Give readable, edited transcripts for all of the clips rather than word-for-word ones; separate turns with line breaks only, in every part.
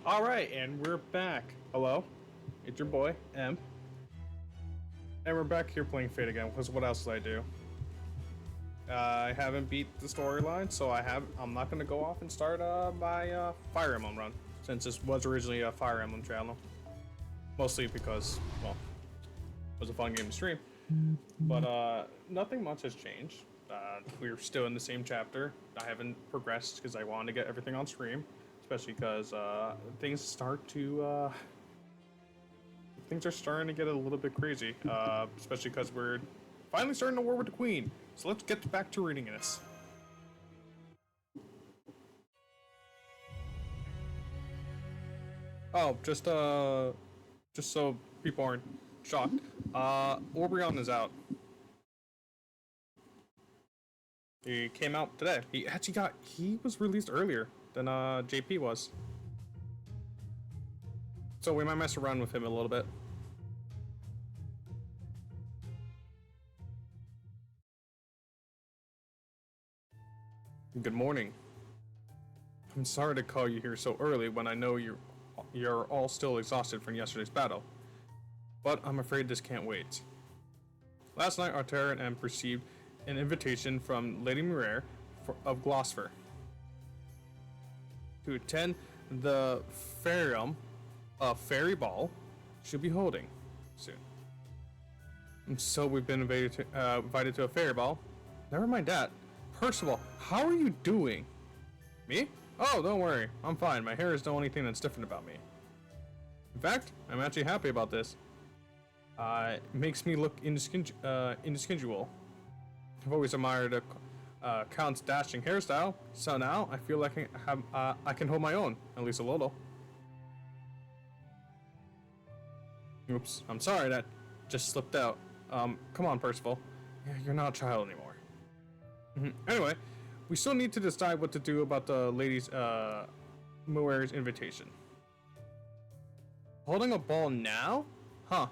All right, and we're back. Hello, it's your boy M, and we're back here playing Fate again. Because what else did I do? I haven't beat the storyline, so I'm not gonna go off and start my Fire Emblem run, since this was originally a Fire Emblem channel. Mostly because, well, it was a fun game to stream. But nothing much has changed. We're still in the same chapter. I haven't progressed because I wanted to get everything on stream, especially because things are starting to get a little bit crazy. Especially because we're finally starting a war with the Queen. So let's get back to reading this. Oh, just so people aren't shocked. Orbeon is out. He came out today. He was released earlier than JP was. So we might mess around with him a little bit. Good morning. I'm sorry to call you here so early when I know you're all still exhausted from yesterday's battle. But I'm afraid this can't wait. Last night, Artera and M received an invitation from Lady Muir of Gloucester to attend the Fairy Ball she'll be holding soon. And so we've been invited to a fairy ball. Never mind that. Percival, how are you doing? Me? Oh, don't worry. I'm fine. My hair is the only thing that's different about me. In fact, I'm actually happy about this. It makes me look indisputable. I've always admired Count's dashing hairstyle, so now I feel like I can hold my own, at least a little. Oops, I'm sorry, that just slipped out. Come on, Percival. You're not a child anymore. Anyway, we still need to decide what to do about the lady's Muir's invitation. Holding a ball now? Huh.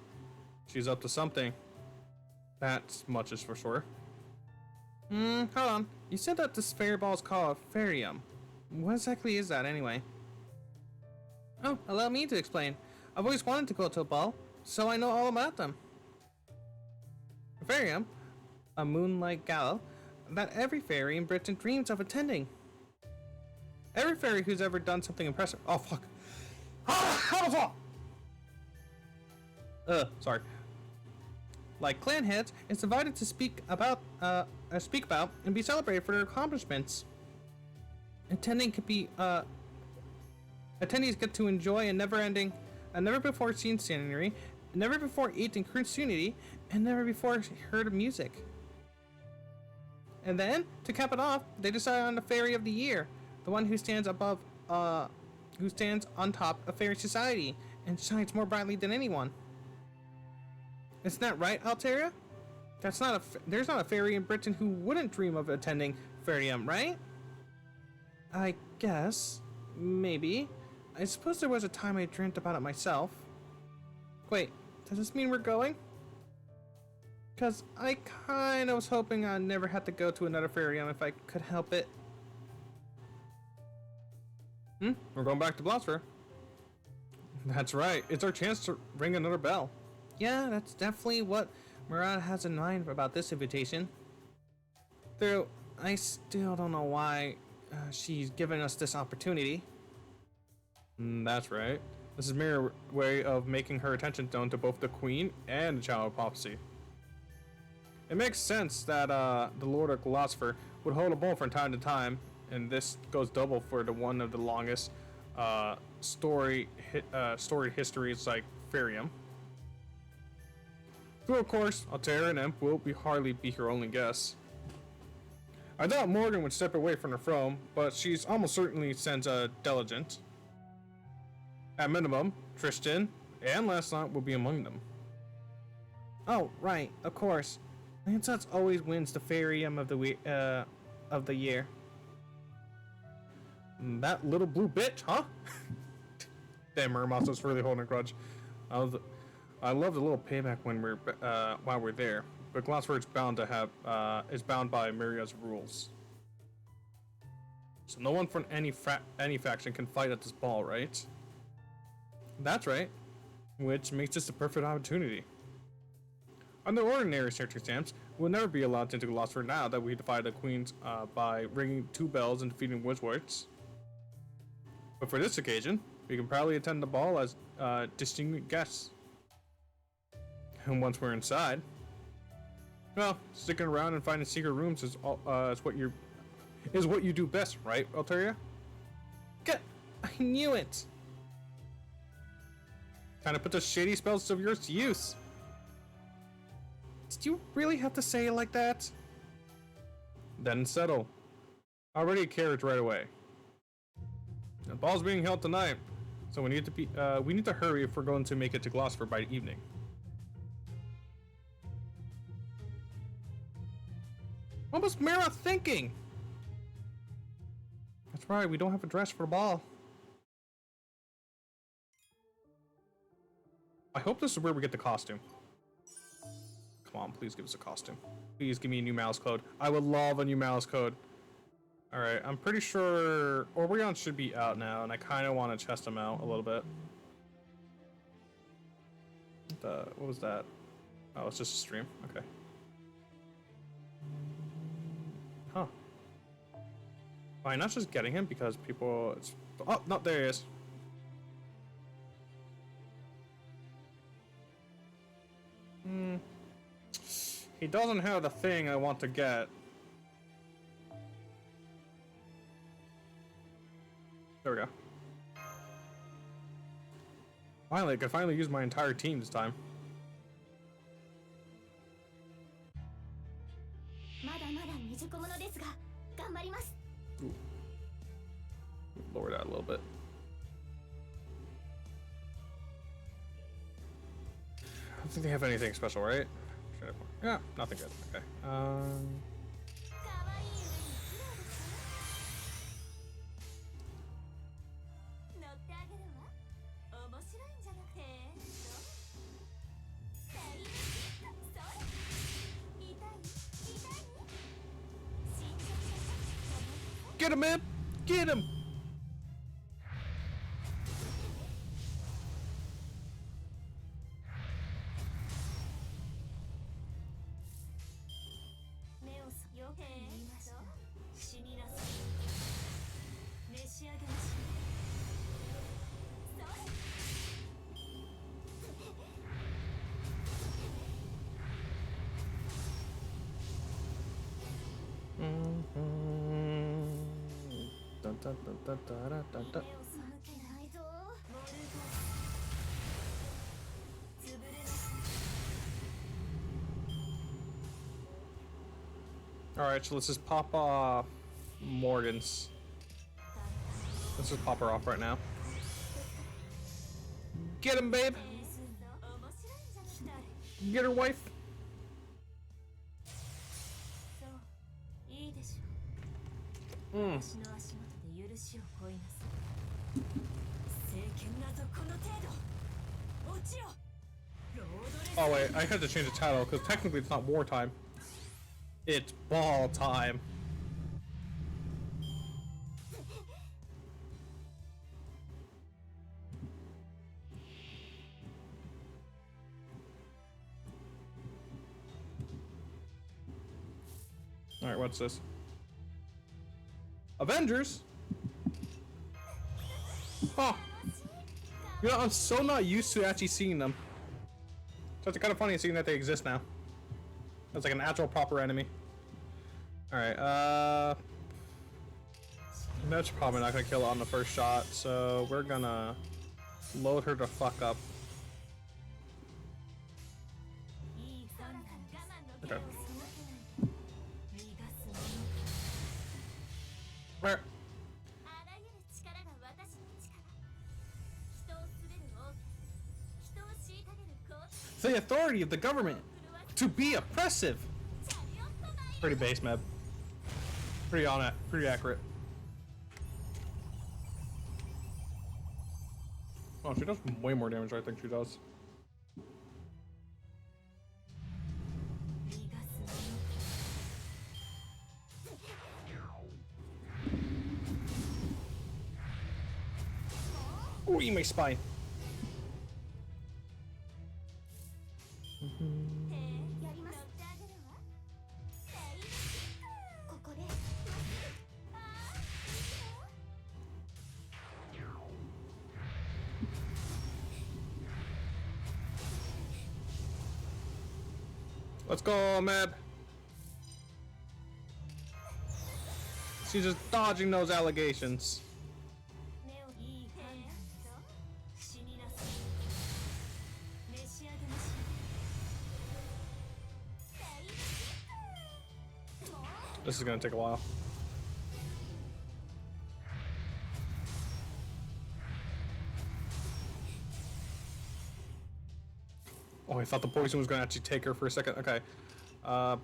She's up to something. That much is for sure. Hold on. You said that this fairy ball is called a Farium. What exactly is that anyway? Oh, allow me to explain. I've always wanted to go to a ball, so I know all about them. A Farium, a moonlight gala that every fairy in Britain dreams of attending. Every fairy who's ever done something impressive. Oh fuck! How the fuck? Sorry. Like clan heads, is invited to speak about and be celebrated for their accomplishments. Attendees get to enjoy a never before seen scenery, never before eaten cruciunity, and never before heard of music. And then, to cap it off, they decide on the Fairy of the Year, the one who stands on top of fairy society and shines more brightly than anyone. Isn't that right, Altera? There's not a fairy in Britain who wouldn't dream of attending Farium, right? I guess. Maybe. I suppose there was a time I dreamt about it myself. Wait, does this mean we're going? Because I kind of was hoping I'd never have to go to another Farium if I could help it. We're going back to Gloucester. That's right. It's our chance to ring another bell. Yeah, that's definitely what Murad has in mind about this invitation. Though, I still don't know why she's given us this opportunity. That's right. This is mere way of making her attention known to both the Queen and the Child of Prophecy. It makes sense that the Lord of Gloucester would hold a ball from time to time, and this goes double for one of the longest storied histories like Farium. Though of course, Altera and Imp will hardly be her only guests. I doubt Morgan would step away from the throne, but she's almost certainly sends a delegate. At minimum, Tristan and Lancelot will be among them. Oh, right, of course. Lancelot always wins the Farium of the year. That little blue bitch, huh? Damn, Muramasa's really holding a grudge. I love the little payback when while we're there, but Gloucester is bound by Myria's rules. So no one from any faction can fight at this ball, right? That's right. Which makes this a perfect opportunity. Under ordinary circumstances, we'll never be allowed into Lostbelt now that we defy the queens by ringing 2 bells and defeating Wizwards. But for this occasion, we can proudly attend the ball as distinguished guests. And once we're inside, well, sticking around and finding secret rooms is what you do best, right, Alteria? I knew it. Time to put those shady spells of yours to use. Did you really have to say it like that? Then settle. Already a carriage right away. The ball's being held tonight, so we need to hurry if we're going to make it to Lostbelt by evening. What was Mira thinking? That's right, we don't have a dress for the ball. I hope this is where we get the costume. Come on, please give us a costume. Please give me a new mouse code. I would love a new mouse code. Alright, I'm pretty sure Orion should be out now, and I kind of want to test him out a little bit. What was that? Oh, it's just a stream. Okay. Huh. Why not just getting him because people... Oh, no, there he is. He doesn't have the thing I want to get. There we go. Finally, I can finally use my entire team this time. Ooh. Lower that a little bit. I don't think they have anything special, right? Yeah, nothing good. Okay. Get him, man! Get him! Alright, so let's just pop off Morgan's. Let's just pop her off right now. Get him, babe! Get her, wife! Oh wait, I had to change the title because technically it's not wartime. It's ball time. Alright, what's this? Avengers? Oh. You know, I'm so not used to actually seeing them. So it's kind of funny seeing that they exist now. It's like an actual proper enemy. Alright, that's probably not gonna kill it on the first shot, so we're gonna load her the fuck up. Okay. Where? The authority of the government to be oppressive. Pretty base, Meb. Pretty on it. Pretty accurate. Oh, she does way more damage than I think she does. Ooh, eat my spine. Let's go, Meb. She's just dodging those allegations. This is gonna take a while. Oh, I thought the poison was gonna actually take her for a second. Okay. Oh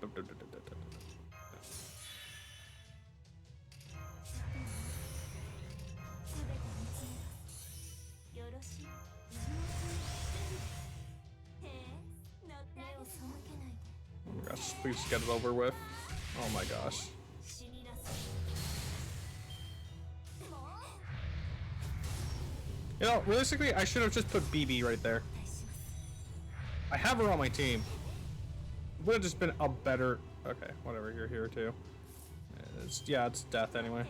my gosh, please get it over with. Oh my gosh. You know, realistically, I should have just put BB right there. I have her on my team. It would have just been a better... Okay, whatever, you're here too. It's death anyway.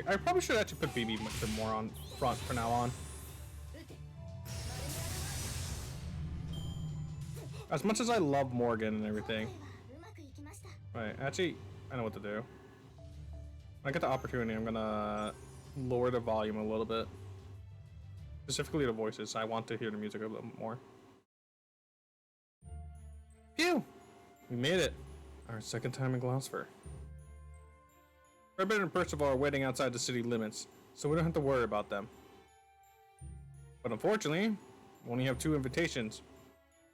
I probably should actually put BB much more on front from now on. As much as I love Morgan and everything. Right, actually, I know what to do. When I get the opportunity, I'm gonna lower the volume a little bit. Specifically the voices. I want to hear the music a little more. Phew! We made it. Our second time in Gloucester. Rabbit and Percival are waiting outside the city limits, so we don't have to worry about them. But unfortunately, we only have 2 invitations.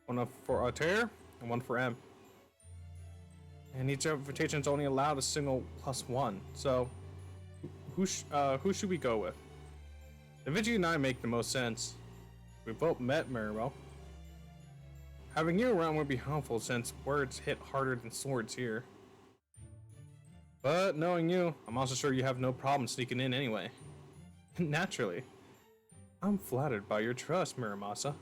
One for Altair and one for M. And each invitation is only allowed a single +1. So, who should we go with? The Vigi and I make the most sense. We both met Maribel. Having you around would be helpful since words hit harder than swords here. But knowing you, I'm also sure you have no problem sneaking in anyway. Naturally. I'm flattered by your trust, Miramasa.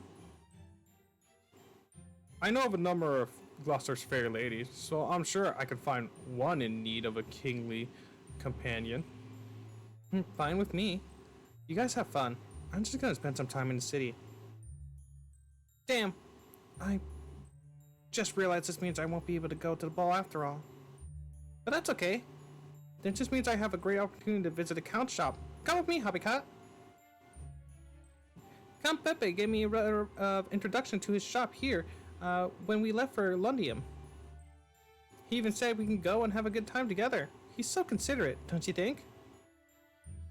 I know of a number of Gloucester's fair ladies, so I'm sure I could find one in need of a kingly companion. Fine with me. You guys have fun. I'm just gonna spend some time in the city. Damn. I just realized this means I won't be able to go to the ball after all. But that's okay. That just means I have a great opportunity to visit a count shop. Come with me, Hobbycat. Count Pepe gave me a introduction to his shop here when we left for Lundium. He even said we can go and have a good time together. He's so considerate, don't you think?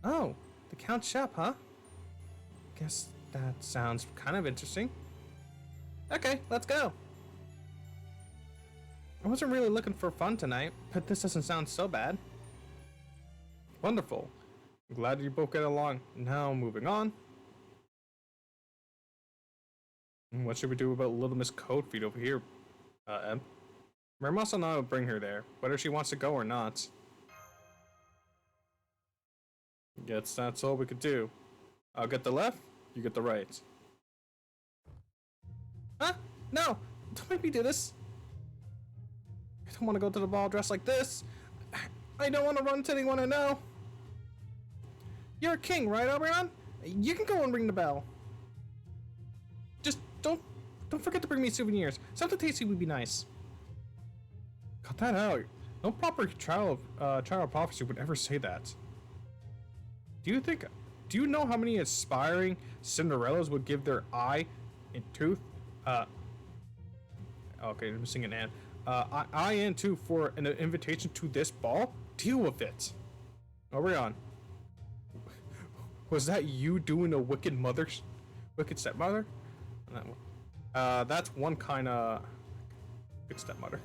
Oh, the Count's shop, huh? Guess that sounds kind of interesting. Okay, let's go. I wasn't really looking for fun tonight, but this doesn't sound so bad. Wonderful. I'm glad you both get along. Now, moving on. What should we do about Little Miss Coldfeet over here, Em? Miramasa and I will bring her there, whether she wants to go or not. Guess that's all we could do. I'll get the left, you get the right. Huh? No! Don't make me do this! I don't want to go to the ball dressed like this! I don't want to run to anyone I know! You're a king, right, Oberon? You can go and ring the bell. Just don't forget to bring me souvenirs. Something tasty would be nice. Cut that out. No proper child of prophecy would ever say that. Do you know how many aspiring Cinderellas would give their eye and tooth? Okay, I'm missing an N. Eye and tooth for an invitation to this ball? Deal with it. Orion. Was that you doing a wicked stepmother? That's one kind of good stepmother.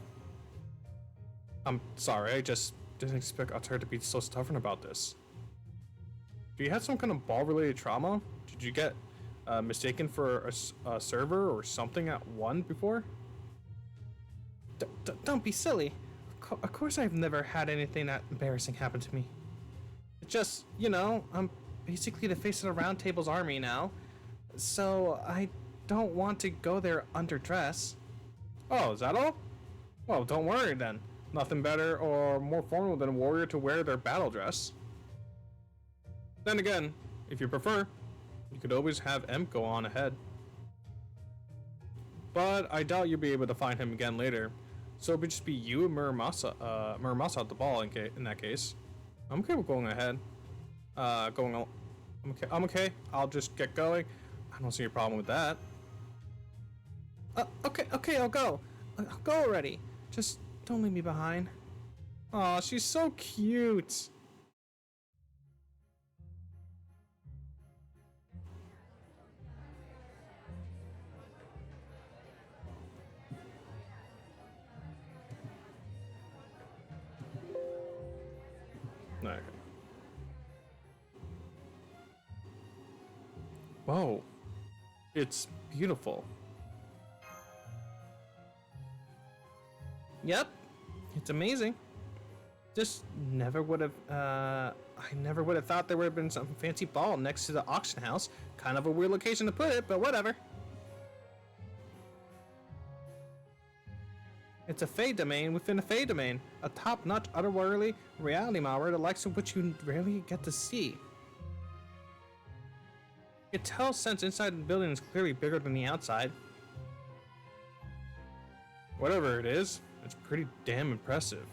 I'm sorry, I just didn't expect Altair to be so stubborn about this. Do you have some kind of ball-related trauma? Did you get mistaken for a server or something at 1 before? Don't be silly. Of course I've never had anything that embarrassing happen to me. It's just, you know, I'm basically the face of the Round Table's army now. So I don't want to go there underdressed. Oh, is that all? Well, don't worry then. Nothing better or more formal than a warrior to wear their battle dress. Then again, if you prefer, you could always have Em go on ahead. but I doubt you'll be able to find him again later. So it would just be you and Muramasa at the ball in that case. I'm okay with going ahead. Going on. I'm okay. I'll just get going. I don't see a problem with that. Okay, I'll go. I'll go already. Just don't leave me behind. Aw, she's so cute. Okay. Whoa. It's beautiful. Yep. It's amazing. Just never would have, I never would have thought there would have been some fancy ball next to the auction house. Kind of a weird location to put it, but whatever. It's a Fey domain within a Fey domain. A top-notch, otherworldly reality malware, the likes of which you rarely get to see. You can tell since inside the building is clearly bigger than the outside. Whatever it is, it's pretty damn impressive.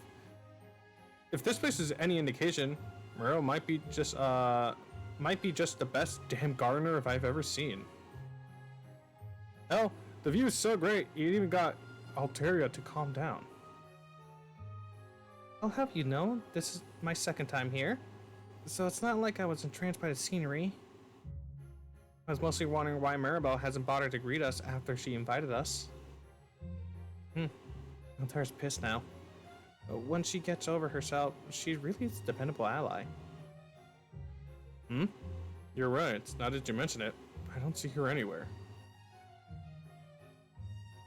If this place is any indication, Muro might be just the best damn gardener if I've ever seen. Hell, the view is so great, you even got Alteria to calm down. I'll have you know, this is my second time here, so it's not like I was entranced by the scenery. I was mostly wondering why Maribel hasn't bothered to greet us after she invited us. Alteria's pissed now. But when she gets over herself, she really is a dependable ally. You're right, now that you mention it, I don't see her anywhere.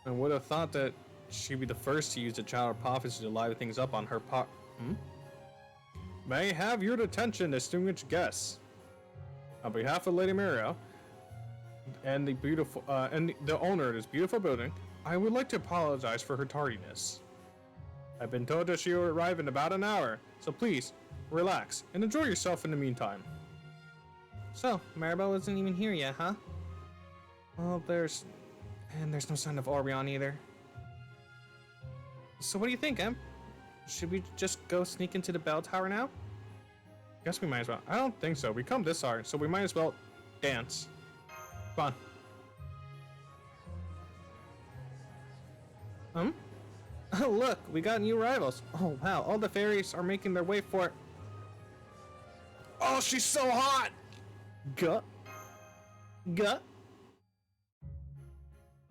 I would have thought that she'd be the first to use the Child of Prophecy to liven things up on her May I have your attention, distinguished guests. On behalf of Lady Mario and the owner of this beautiful building, I would like to apologize for her tardiness. I've been told that she will arrive in about an hour, so please, relax and enjoy yourself in the meantime. So, Maribel isn't even here yet, huh? Well, there's no sign of Orion either. So what do you think, Em? Should we just go sneak into the bell tower now? Guess we might as well. I don't think so. We come this hard, so we might as well dance. Come on. Oh, look, we got new rivals. Oh, wow, all the fairies are making their way for it. Oh, she's so hot! Gut.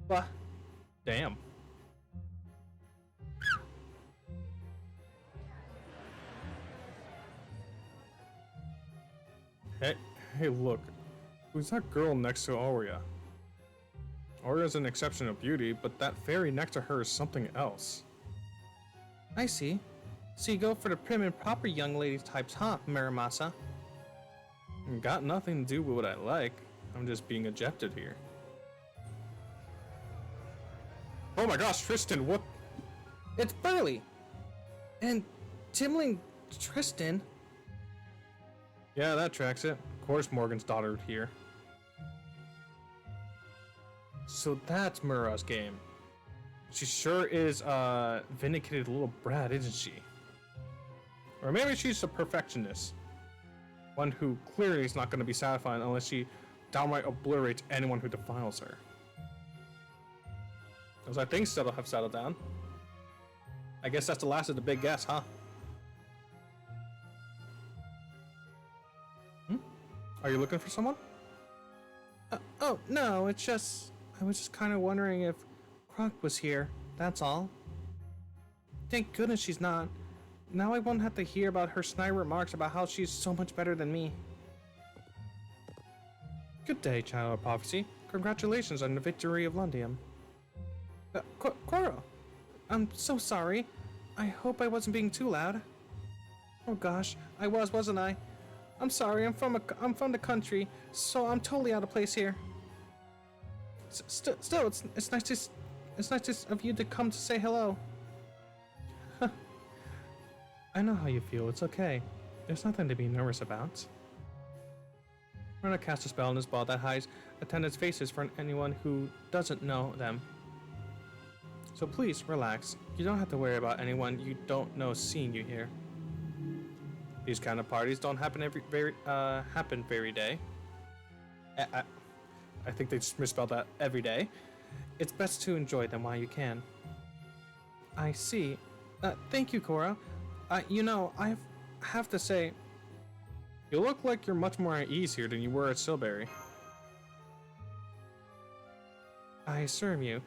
Bah. Damn. Hey, look. Who's that girl next to Aurea? Aurea's an exception of beauty, but that fairy next to her is something else. I see. So you go for the prim and proper young lady types, huh, Muramasa? Got nothing to do with what I like. I'm just being ejected here. Oh my gosh, Tristan, what? It's Burley! And Timling Tristan. Yeah, that tracks it. Of course Morgan's daughter here. So that's Mura's game. She sure is a vindicated little brat, isn't she? Or maybe she's a perfectionist. One who clearly is not going to be satisfied unless she downright obliterates anyone who defiles her. As I think so, have settled down. I guess that's the last of the big guess, huh? Are you looking for someone? Oh, no, it's just... I was just kind of wondering if Croc was here, that's all. Thank goodness she's not. Now I won't have to hear about her snide remarks about how she's so much better than me. Good day, Child of Prophecy. Congratulations on the victory of Londium. Koro, I'm so sorry. I hope I wasn't being too loud. Oh gosh, I was, wasn't I? I'm sorry, I'm from the country, so I'm totally out of place here. Still, it's nice of you to come to say hello. I know how you feel. It's okay. There's nothing to be nervous about. Runa casts a spell on his ball that hides attendants' faces for anyone who doesn't know them. So please, relax. You don't have to worry about anyone you don't know seeing you here. These kind of parties don't happen happen very day. I think they just misspelled that every day. It's best to enjoy them while you can. I see. Thank you, Cora. I have to say, you look like you're much more at ease here than you were at Silberry. I assure you,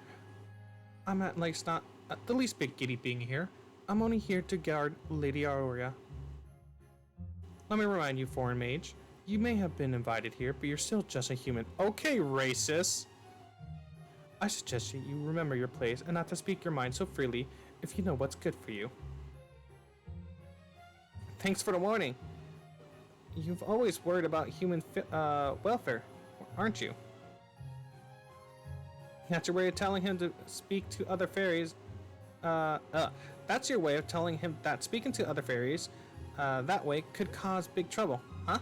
I'm at least not the least bit giddy being here. I'm only here to guard Lady Aurora. Let me remind you, foreign mage, you may have been invited here, but you're still just a human. Okay, racist! I suggest you remember your place and not to speak your mind so freely if you know what's good for you. Thanks for the warning. You've always worried about human welfare, aren't you? That's your way of telling him to speak to other fairies. That's your way of telling him that speaking to other fairies that way could cause big trouble, huh?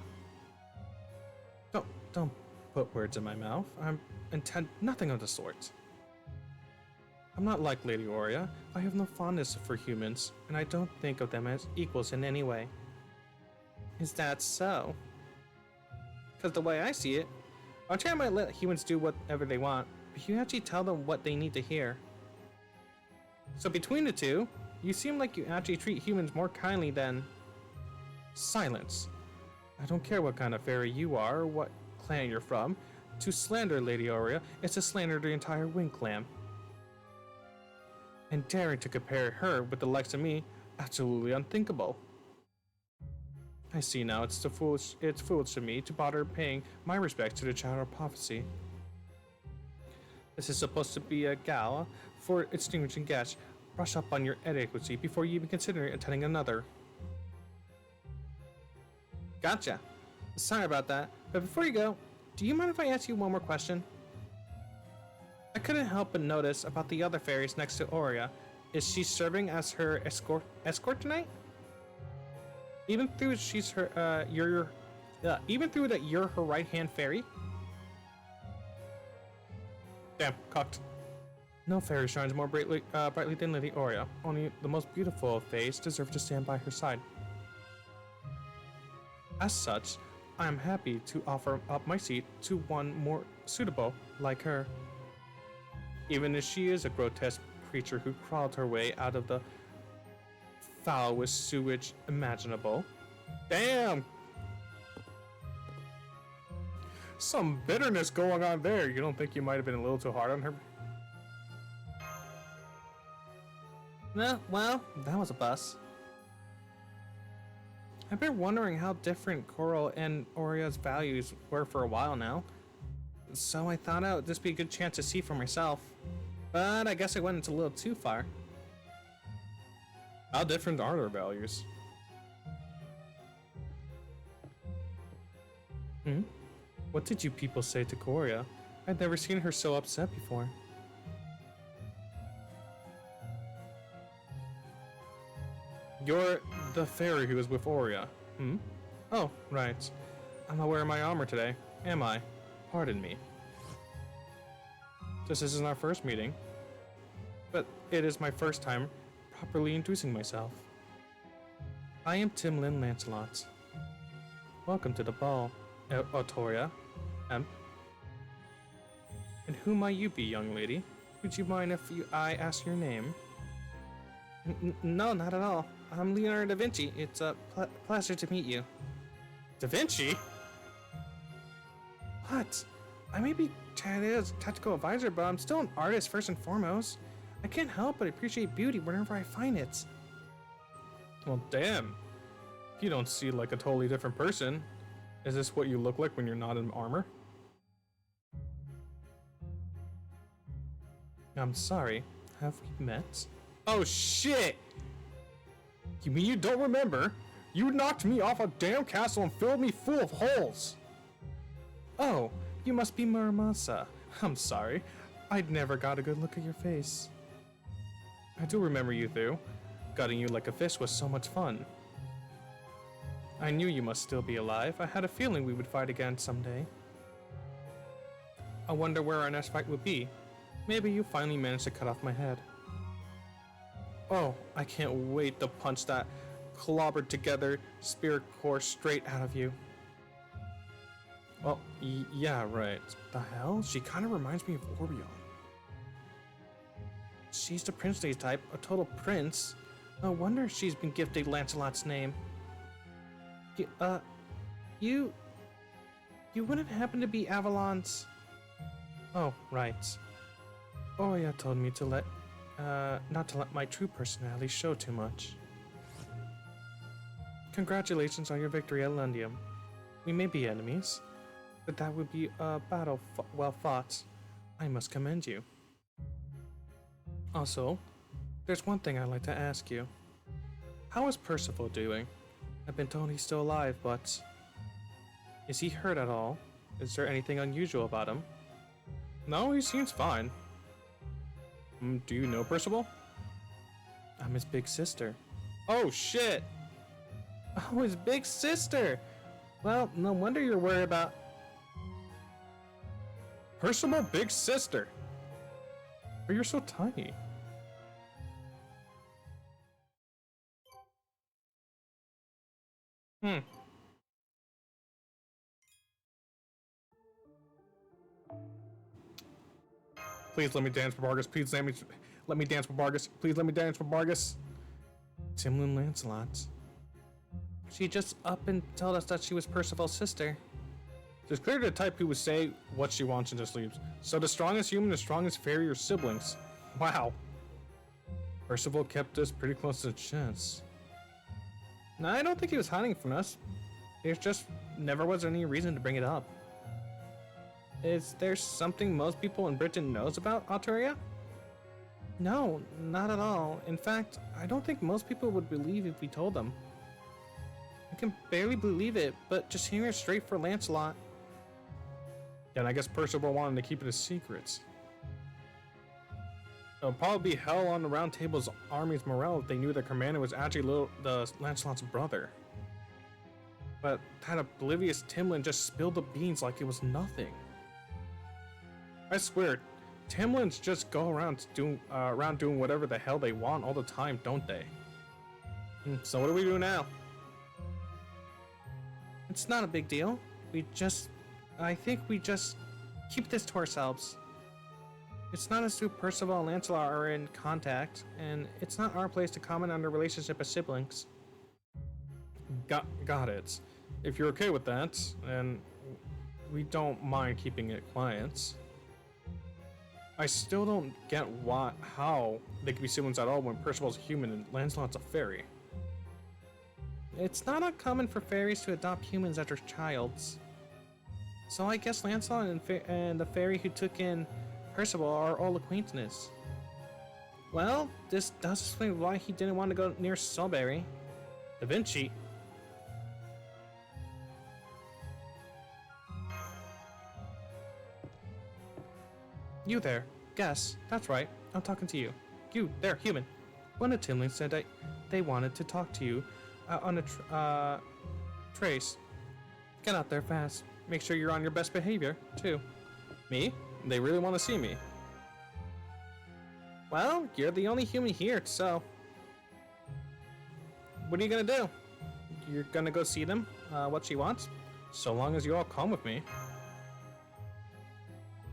Don't put words in my mouth. I intend nothing of the sort. I'm not like Lady Aurea. I have no fondness for humans, and I don't think of them as equals in any way. Is that so? Because the way I see it, Aurea might let humans do whatever they want, but you actually tell them what they need to hear. So between the two, you seem like you actually treat humans more kindly than... Silence. I don't care what kind of fairy you are or what clan you're from. To slander Lady Aurea is to slander the entire Wind Clan. And daring to compare her with the likes of me, absolutely unthinkable. I see now it's foolish of me to bother paying my respects to the Child of Prophecy. This is supposed to be a gala for extinguishing guests. Brush up on your etiquette before you even consider attending another. Gotcha. Sorry about that, but before you go, do you mind if I ask you one more question? I couldn't help but notice about the other fairies next to Aurea. Is she serving as her escort tonight? Even though she's her even through that you're her right-hand fairy? Damn, cocked. No fairy shines more brightly than Lady Aurea. Only the most beautiful of fays deserve to stand by her side. As such, I am happy to offer up my seat to one more suitable like her. Even if she is a grotesque creature who crawled her way out of the foulest sewage imaginable. Damn! Some bitterness going on there. You don't think you might have been a little too hard on her? No, well, that was a bust. I've been wondering how different Coral and Aurea's values were for a while now. So I thought out this would be a good chance to see for myself. But I guess I went a little too far. How different are their values? What did you people say to Aurea? I'd never seen her so upset before. You're the fairy who was with Aurea. Oh, right. I'm not wearing my armor today, am I? Pardon me. This isn't our first meeting, but it is my first time properly introducing myself. I am Timlin Lancelot. Welcome to the ball, Autoria. And who might you be, young lady? Would you mind if I ask your name? No, not at all. I'm Leonardo da Vinci. It's a pleasure to meet you. Da Vinci? What? I may be Chad's tactical advisor, but I'm still an artist first and foremost. I can't help but appreciate beauty whenever I find it. Well, damn. You don't see like a totally different person. Is this what you look like when you're not in armor? I'm sorry. Have we met? Oh shit! You mean you don't remember? You knocked me off a damn castle and filled me full of holes! Oh, you must be Muramasa. I'm sorry. I'd never got a good look at your face. I do remember you, though. Gutting you like a fish was so much fun. I knew you must still be alive. I had a feeling we would fight again someday. I wonder where our next fight would be. Maybe you finally managed to cut off my head. Oh, I can't wait to punch that clobbered together spirit core straight out of you. Well, yeah, right. The hell? She kind of reminds me of Orion. She's the princely type, a total prince. No wonder she's been gifted Lancelot's name. You wouldn't happen to be Avalon's... Oh, right. Oria told me to not to let my true personality show too much. Congratulations on your victory at Lundium. We may be enemies, but that would be a battle well fought. I must commend you. Also, there's one thing I'd like to ask you. How is Percival doing? I've been told he's still alive, but... Is he hurt at all? Is there anything unusual about him? No, he seems fine. Do you know Percival? I'm his big sister. Oh shit! Oh, his big sister! Well, no wonder you're worried about... Percival big sister? But you're so tiny. Please let me dance for Vargas. Please let me dance for Vargas. Please let me dance for Vargas. Timlin Lancelot. She just up and told us that she was Percival's sister. It's clear to the type who would say what she wants and just leaves. So the strongest human, the strongest fairy, or siblings. Wow. Percival kept us pretty close to the chest. No, I don't think he was hiding from us. There just never was any reason to bring it up. Is there something most people in Britain knows about Arturia? No, not at all. In fact, I don't think most people would believe if we told them. I can barely believe it, but just hearing it straight for Lancelot. Yeah, and I guess Percival wanted to keep it a secret. It would probably be hell on the Round Table's army's morale if they knew their commander was actually Lancelot's brother. But that oblivious Timlin just spilled the beans like it was nothing. I swear, Timlins just go around doing whatever the hell they want all the time, don't they? So what do we do now? It's not a big deal. I think we just keep this to ourselves. It's not as if Percival and Lancelot are in contact, and it's not our place to comment on their relationship as siblings. Got it. If you're okay with that, then we don't mind keeping it quiet. I still don't get how they could be siblings at all when Percival's human and Lancelot's a fairy. It's not uncommon for fairies to adopt humans as their childs. So I guess Lancelot and the fairy who took in Percival are old acquaintances. Well, this does explain why he didn't want to go near Sulberry. Da Vinci. You there. Guess. That's right. I'm talking to you. You, there, human. One of Timlin said that they wanted to talk to you on a trace. Get out there fast. Make sure you're on your best behavior, too. Me? They really want to see me. Well, you're the only human here, so... What are you gonna do? You're gonna go see them? What she wants? So long as you all come with me.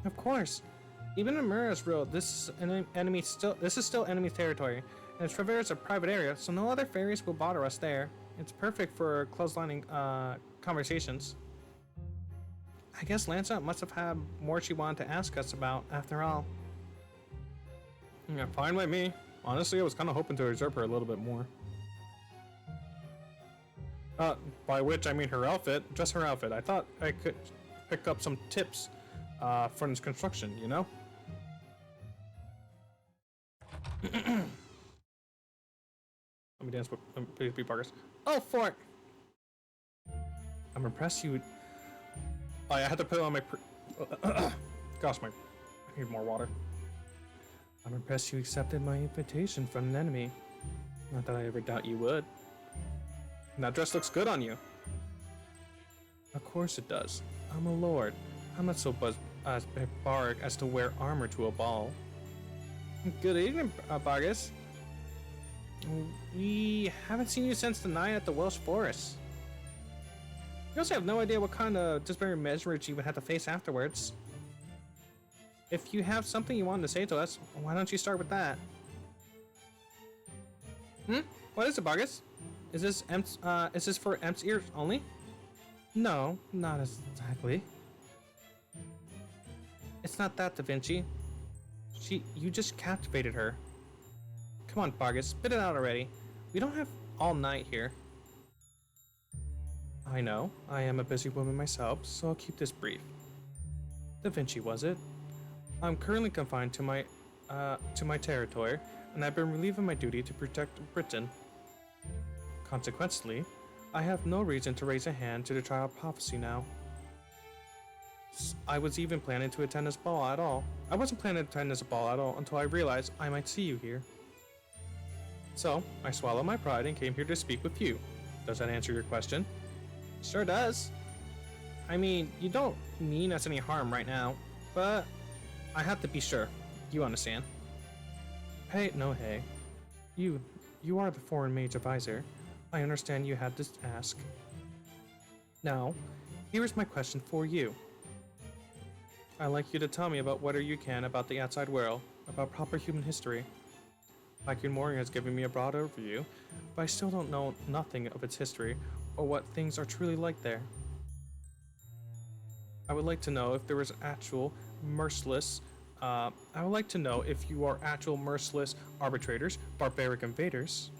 Of course. Even in Mura's Road, this is still enemy territory, and Traverse is a private area, so no other fairies will bother us there. It's perfect for close-lining conversations. I guess Lancelot must have had more she wanted to ask us about, after all. Yeah, fine by me. Honestly, I was kind of hoping to observe her a little bit more. By which I mean her outfit, just her outfit. I thought I could pick up some tips from this construction, you know? Let me dance with please be Vargas. Oh, Fort! I'm impressed you... Oh, I had to put it on my... Gosh, I need more water. I'm impressed you accepted my invitation from an enemy. Not that I ever doubt you would. And that dress looks good on you. Of course it does. I'm a lord. I'm not so barbaric as to wear armor to a ball. Good evening, Vargas. We haven't seen you since the night at the Welsh Forest. We also have no idea what kind of disciplinary measures you would have to face afterwards. If you have something you wanted to say to us, why don't you start with that? What is it, Vargas? Is this for Emp's ears only? No, not exactly. It's not that, Da Vinci. You just captivated her. Come on, Vargas, spit it out already. We don't have all night here. I know, I am a busy woman myself, so I'll keep this brief. Da Vinci, was it? I'm currently confined to my territory, and I've been relieved of my duty to protect Britain. Consequently, I have no reason to raise a hand to the trial of prophecy now. I was even planning to attend this ball at all. I wasn't planning to attend this ball at all until I realized I might see you here. So, I swallowed my pride and came here to speak with you. Does that answer your question? Sure does. I mean, you don't mean us any harm right now, but I have to be sure. You understand? Hey, no hey. You are the foreign mage advisor. I understand you had to ask. Now, here is my question for you. I'd like you to tell me about whatever you can about the outside world, about proper human history. Queen Morgan has given me a broad overview, but I still don't know nothing of its history or what things are truly like there. I would like to know if there was actual merciless. I would like to know if you are actual merciless arbitrators, barbaric invaders,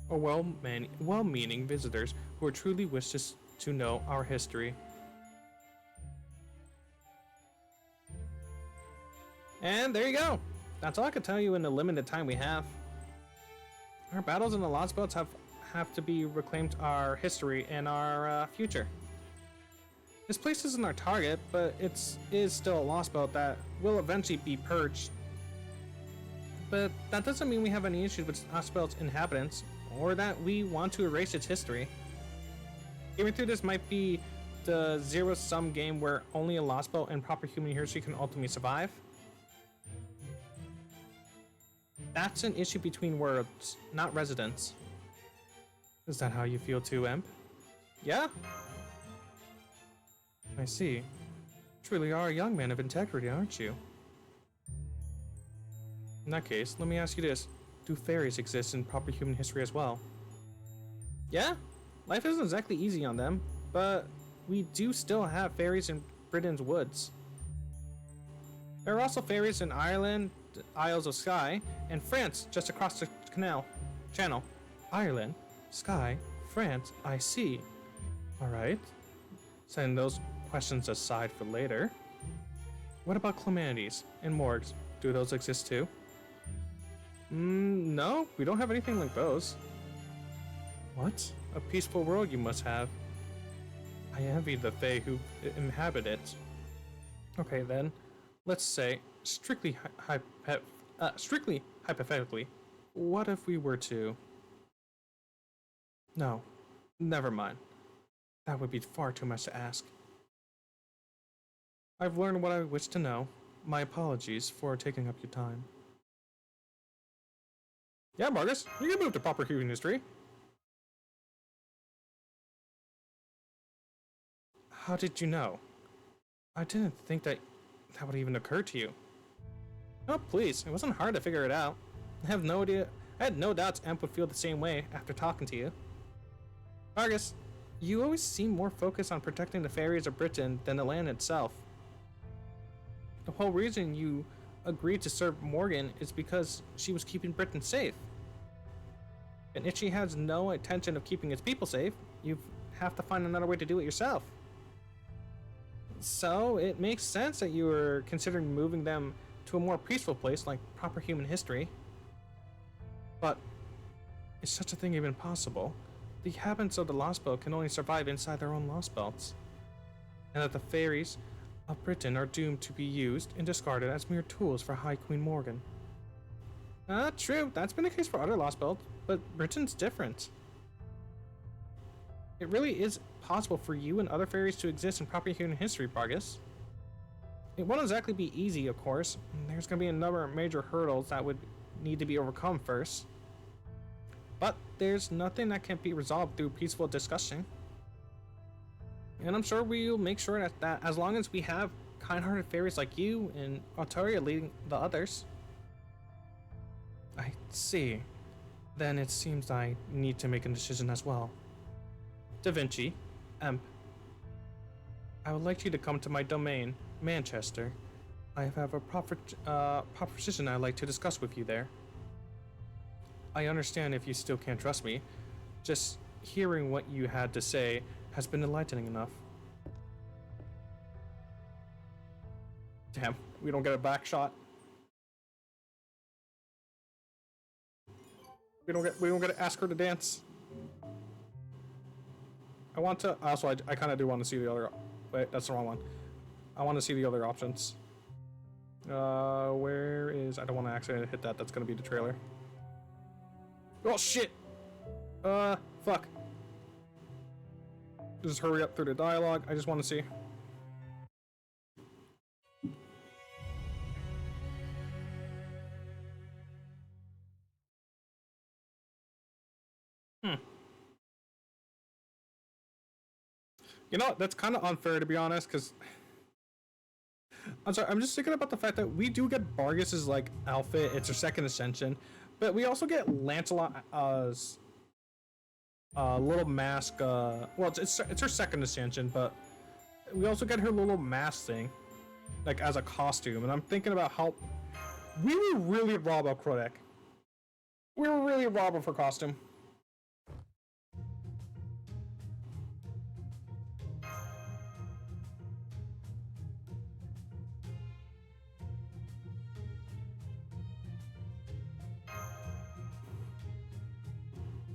or well-meaning visitors who are truly wishes to know our history. And there you go. That's all I can tell you in the limited time we have. Our battles in the Lostbelt have to be reclaimed our history and our future. This place isn't our target, but it is still a Lostbelt that will eventually be purged. But that doesn't mean we have any issues with Lostbelt's inhabitants, or that we want to erase its history. Getting through this might be the zero-sum game where only a Lostbelt and proper human history can ultimately survive. That's an issue between worlds, not residents. Is that how you feel too, Emp? Yeah? I see. Truly are a young man of integrity, aren't you? In that case, let me ask you this. Do fairies exist in proper human history as well? Yeah, life isn't exactly easy on them, but we do still have fairies in Britain's woods. There are also fairies in Ireland, the Isles of Skye, and France just across the channel. Ireland, Skye, France, I see. Alright. Setting those questions aside for later. What about Clemanities and Morgues? Do those exist too? No, we don't have anything like those. What? A peaceful world you must have. I envy the Fae who inhabit it. Okay then, let's say, strictly hypothetically, what if we were to... No, never mind. That would be far too much to ask. I've learned what I wish to know. My apologies for taking up your time. Yeah, Marcus, you can move to proper human history. How did you know? I didn't think that would even occur to you. Oh, please, it wasn't hard to figure it out. I had no doubts Emp would feel the same way after talking to you. Vargas, you always seem more focused on protecting the fairies of Britain than the land itself. The whole reason you agreed to serve Morgan is because she was keeping Britain safe. And if she has no intention of keeping its people safe, you have to find another way to do it yourself. So it makes sense that you were considering moving them to a more peaceful place like proper human history. But is such a thing even possible? The inhabitants of the Lostbelt can only survive inside their own Lostbelts, and that the fairies of Britain are doomed to be used and discarded as mere tools for High Queen Morgan. True, that's been the case for other Lostbelts, but Britain's different. It really is possible for you and other fairies to exist in proper human history, Vargas. It won't exactly be easy, of course. There's going to be a number of major hurdles that would need to be overcome first. there's nothing that can't be resolved through peaceful discussion. And I'm sure we'll make sure that as long as we have kind-hearted fairies like you and Altaria leading the others. I see. Then it seems I need to make a decision as well. Da Vinci, Emp. I would like you to come to my domain, Manchester. I have a proposition I'd like to discuss with you there. I understand if you still can't trust me. Just hearing what you had to say has been enlightening enough. Damn, we don't get a back shot. We don't get to ask her to dance. I want to also I kind of do want to see the other. Wait, that's the wrong one. I want to see the other options. Where is? I don't want to accidentally hit that. That's gonna be the trailer. Oh shit! Fuck. Just hurry up through the dialogue. I just want to see. You know, that's kind of unfair to be honest, because I'm sorry, I'm just thinking about the fact that we do get Vargas's like outfit. It's her second ascension, but we also get Lancelot's little mask. Well, it's her second ascension, but we also get her little mask thing, like as a costume. And I'm thinking about how we were really rob of Krodek. We were really rob of her costume.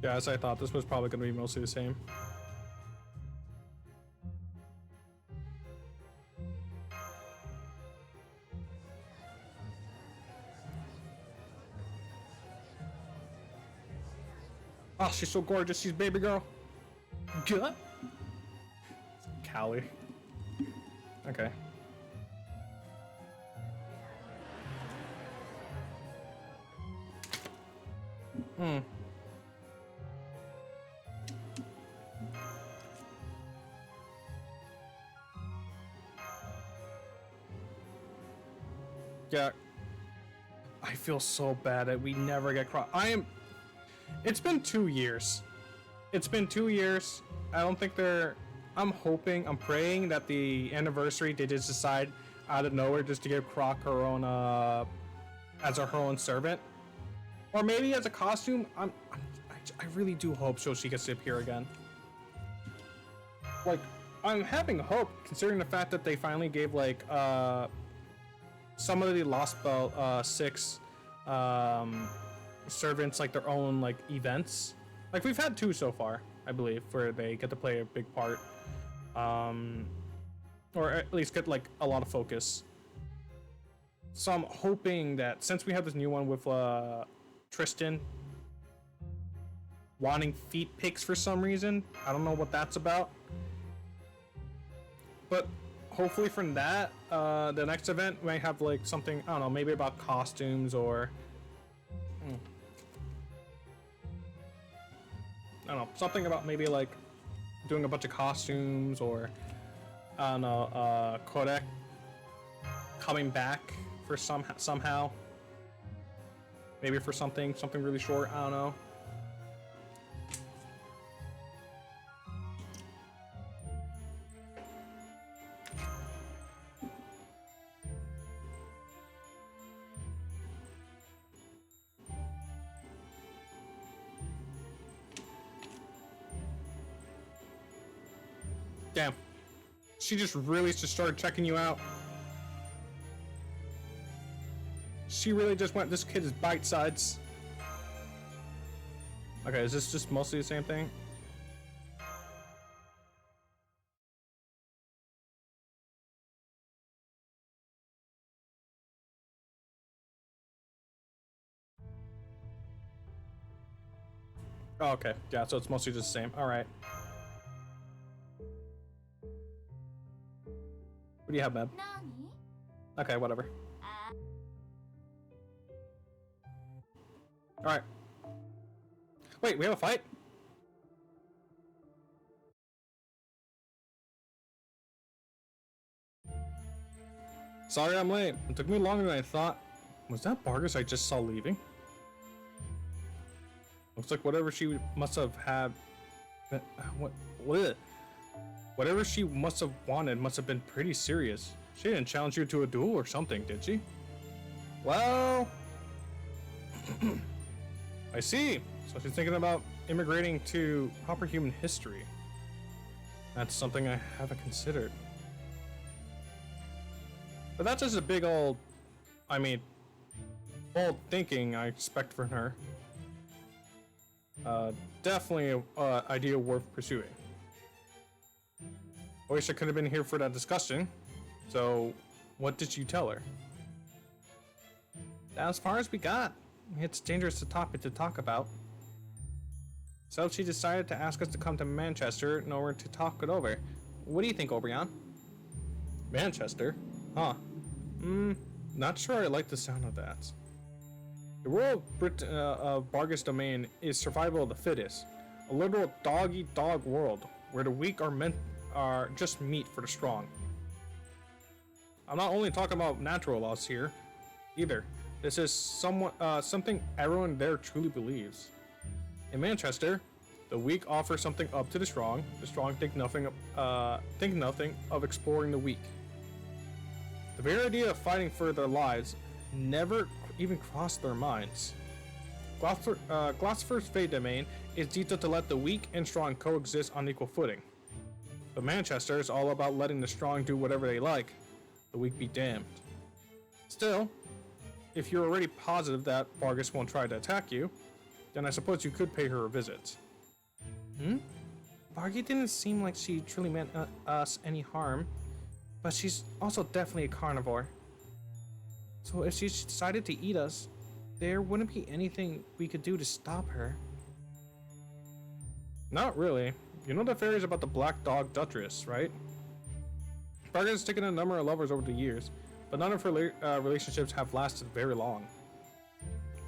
Yeah, as I thought, this was probably going to be mostly the same. Oh, she's so gorgeous. She's baby girl. Good. Callie. Okay. Yeah. I feel so bad that we never get crossed. It's been 2 years. It's been 2 years. I don't think they're... I'm praying that the anniversary they just decide out of nowhere just to give Croc her own, as her own servant. Or maybe as a costume. I really do hope so she gets to appear again. Like, I'm having hope considering the fact that they finally gave, like, some of the Lostbelt 6 servants like their own like events. Like we've had 2 so far, I believe, where they get to play a big part, or at least get like a lot of focus. So I'm hoping that since we have this new one with Tristan wanting feet pics for some reason, I don't know what that's about, but hopefully from that, the next event might have like something, I don't know, maybe about costumes or I don't know, something about maybe like doing a bunch of costumes, or I don't know, Kodak coming back for somehow, maybe for something really short, I don't know. Damn. She just really just started checking you out. She really just went, this kid is bite sides. Okay, is this just mostly the same thing? Oh, okay. Yeah, so it's mostly just the same. Alright. What do you have, Meb? Okay, whatever. Alright. Wait, we have a fight? Sorry I'm late. It took me longer than I thought. Was that Vargas I just saw leaving? Looks like whatever she must have had... Whatever she must have wanted must have been pretty serious. She didn't challenge you to a duel or something, did she? Well... I see. So she's thinking about immigrating to proper human history. That's something I haven't considered. But that's just a big old... I mean... bold thinking I expect from her. Definitely an idea worth pursuing. I wish I could have been here for that discussion. So, what did you tell her? As far as we got. It's a dangerous topic to talk about. So she decided to ask us to come to Manchester in order to talk it over. What do you think, Obrion? Manchester? Huh. Not sure I like the sound of that. The world of Vargas domain is survival of the fittest. A literal dog-eat-dog world, where the weak are just meat for the strong. I'm not only talking about natural laws here, either. This is something everyone there truly believes. In Manchester, the weak offer something up to the strong think nothing of exploring the weak. The very idea of fighting for their lives never even crossed their minds. Gloucester's fate domain is detailed to let the weak and strong coexist on equal footing. But Manchester is all about letting the strong do whatever they like, the weak be damned. Still, if you're already positive that Vargas won't try to attack you, then I suppose you could pay her a visit. Vargas didn't seem like she truly meant us any harm, but she's also definitely a carnivore. So if she decided to eat us, there wouldn't be anything we could do to stop her. Not really. You know the fairies about the black dog Duchess, right? Vargas has taken a number of lovers over the years, but none of her relationships have lasted very long.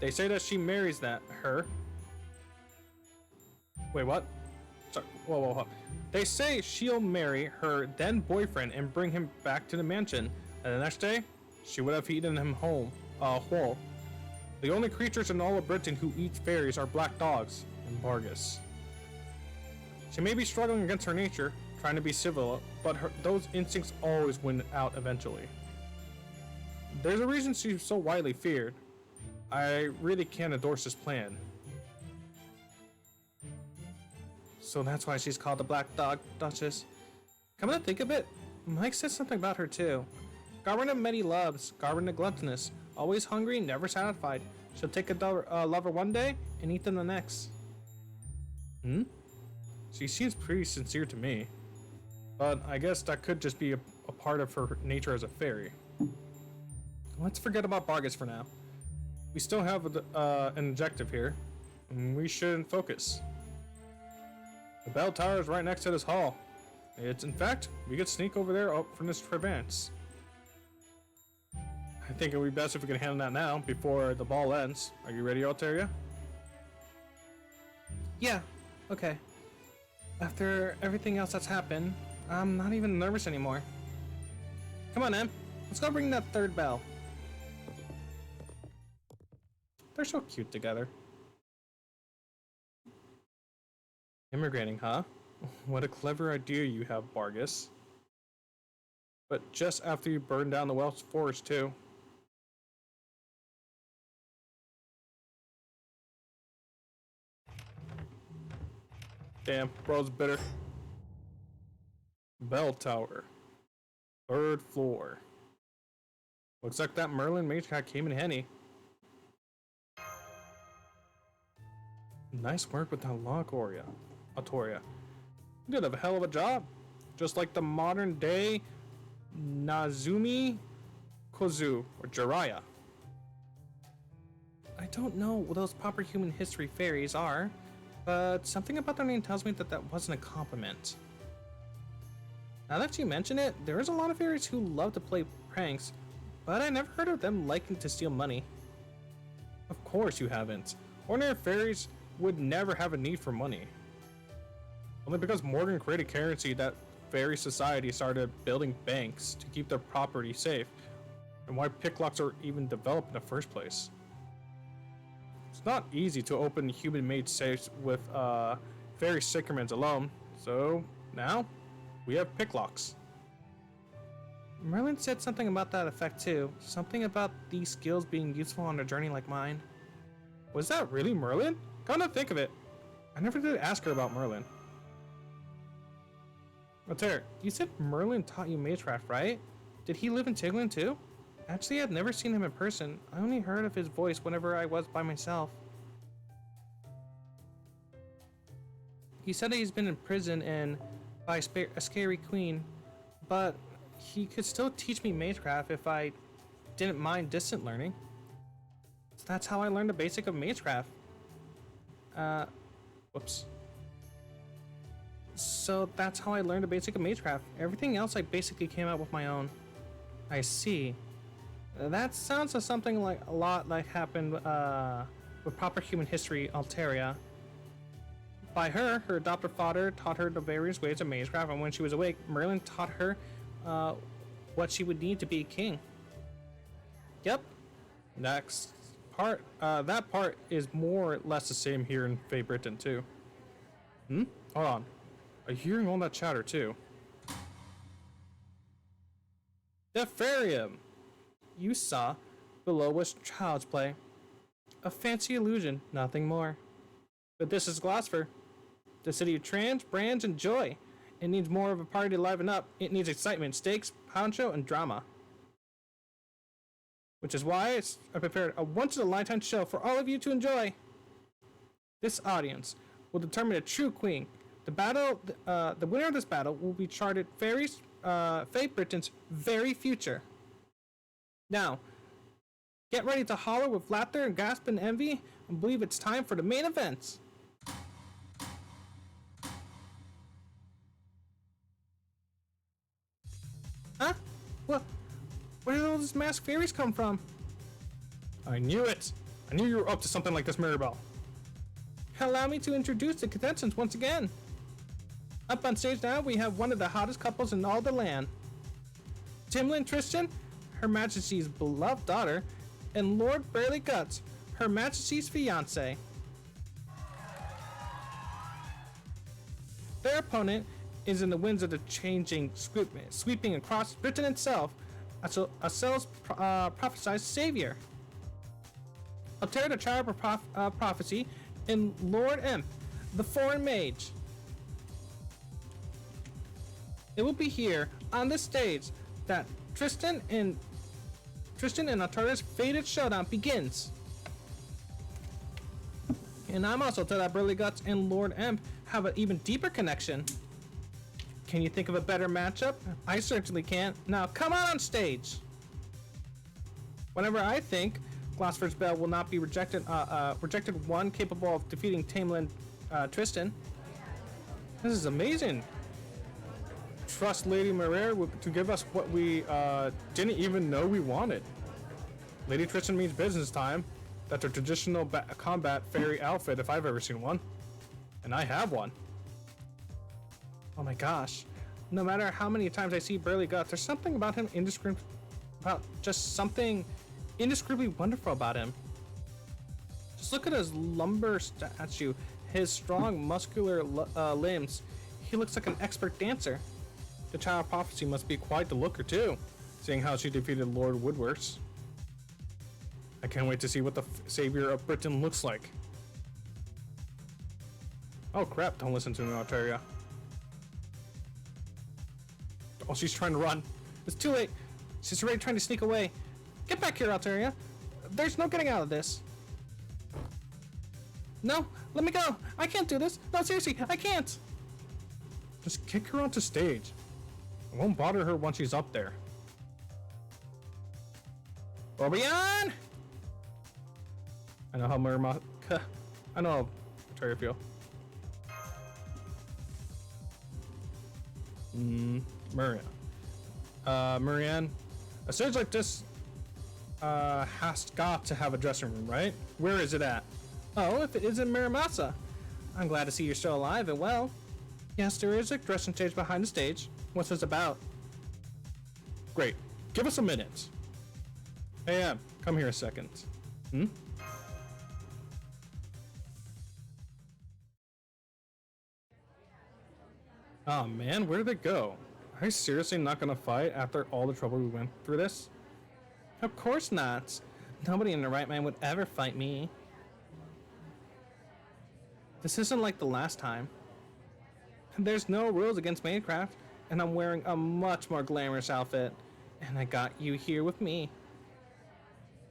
They say that she marries her. Wait, what? Sorry, whoa. They say she'll marry her then boyfriend and bring him back to the mansion, and the next day, she would have eaten him whole. The only creatures in all of Britain who eat fairies are black dogs and Vargas. She may be struggling against her nature, trying to be civil, but those instincts always win out eventually. There's a reason she's so widely feared. I really can't endorse this plan. So that's why she's called the Black Dog Duchess. Come to think of it, Mike said something about her too. Garvin of many loves, Garvin of gluttonous, always hungry, never satisfied. She'll take a lover one day and eat them the next. She seems pretty sincere to me, but I guess that could just be a part of her nature as a fairy. Let's forget about Vargas for now. We still have an objective here, and we shouldn't focus. The bell tower is right next to this hall. In fact, we could sneak over there up from this trivance. I think it would be best if we can handle that now, before the ball ends. Are you ready, Alteria? Yeah, okay. After everything else that's happened, I'm not even nervous anymore. Come on, Em. Let's go ring that third bell. They're so cute together. Immigrating, huh? What a clever idea you have, Vargas. But just after you burn down the Welsh forest, too. Damn, bro's bitter. Bell tower. 3rd floor. Looks like that Merlin mage cat came in handy. Nice work with that lock, Autoria. You did a hell of a job. Just like the modern day Nazumi Kozu or Jiraiya. I don't know what those proper human history fairies are, but something about their name tells me that that wasn't a compliment. Now that you mention it, there is a lot of fairies who love to play pranks, but I never heard of them liking to steal money. Of course you haven't. Ordinary fairies would never have a need for money. Only because Morgan created currency that very society started building banks to keep their property safe, and why picklocks are even developed in the first place. It's not easy to open human-made safes with fairy sacraments alone, so now we have picklocks. Merlin said something about that effect too, something about these skills being useful on a journey like mine. Was that really Merlin? Come to think of it, I never did ask her about Merlin. Altair, you said Merlin taught you magecraft, right? Did he live in Tigland too? Actually, I've never seen him in person. I only heard of his voice whenever I was by myself. He said that he's been in prison and by a scary queen, but he could still teach me magecraft if I didn't mind distant learning. So that's how I learned the basic of magecraft. Whoops. So that's how I learned the basic of magecraft. Everything else I basically came out with my own. I see. That sounds like something like a lot like happened with proper human history, Alteria. By her adopted father taught her the various ways of magecraft, and when she was awake, Merlin taught her what she would need to be king. Yep. Next part, that part is more or less the same here in Fey Britain too. Hold on. I'm hearing all that chatter too. Defarium! You saw below was child's play. A fancy illusion, nothing more. But this is Glasper, the city of trance, brands, and joy. It needs more of a party to liven up. It needs excitement, stakes, poncho, and drama. Which is why I prepared a once-in-a-lifetime show for all of you to enjoy. This audience will determine a true queen. The winner of this battle will be charted Fey Britain's very future. Now, get ready to holler with laughter and gasp in envy, and believe it's time for the main events. Huh? What? Where did all these masked fairies come from? I knew it! I knew you were up to something like this, Mirabelle. Allow me to introduce the contestants once again. Up on stage now, we have one of the hottest couples in all the land. Timlin Tristan, Her Majesty's beloved daughter, and Lord Burley Guts, Her Majesty's fiancé. Their opponent is in the winds of the changing, sweeping across Britain itself, Asel's prophesied savior. Altair the Child of Prophecy, and Lord Imp, the foreign mage. It will be here on this stage that Tristan and Altair's fated showdown begins. And I'm also told that Burley Guts and Lord Imp have an even deeper connection. Can you think of a better matchup? I certainly can't. Now come on stage. Whenever I think Glasper's Bell will not be rejected one capable of defeating Tamelin Tristan. This is amazing. Trust Lady Maria to give us what we didn't even know we wanted. Lady Tristan means business time. That's a traditional combat fairy outfit if I've ever seen one. And I have one. Oh my gosh. No matter how many times I see Burley Guts, there's something about him something indescribably wonderful about him. Just look at his lumber statue, his strong muscular limbs. He looks like an expert dancer. The Child of Prophecy must be quite the looker too, seeing how she defeated Lord Woodworks. I can't wait to see what the savior of Britain looks like. Oh crap, don't listen to me, Altaria. Oh, she's trying to run. It's too late. She's already trying to sneak away. Get back here, Altaria. There's no getting out of this. No, let me go. I can't do this. No, seriously, I can't. Just kick her onto stage. It won't bother her once she's up there. Orion! I know how I know how Altaria feel. Marianne, a stage like this has got to have a dressing room, right? Where is it at? Oh, if it isn't Miramasa. I'm glad to see you're still alive and well. Yes, there is a dressing stage behind the stage. What's this about? Great. Give us a minute. Hey, Em, come here a second. Hmm? Oh man, where did it go? Are you seriously not gonna fight after all the trouble we went through this? Of course not. Nobody in their right mind would ever fight me. This isn't like the last time. There's no rules against Minecraft, and I'm wearing a much more glamorous outfit, and I got you here with me.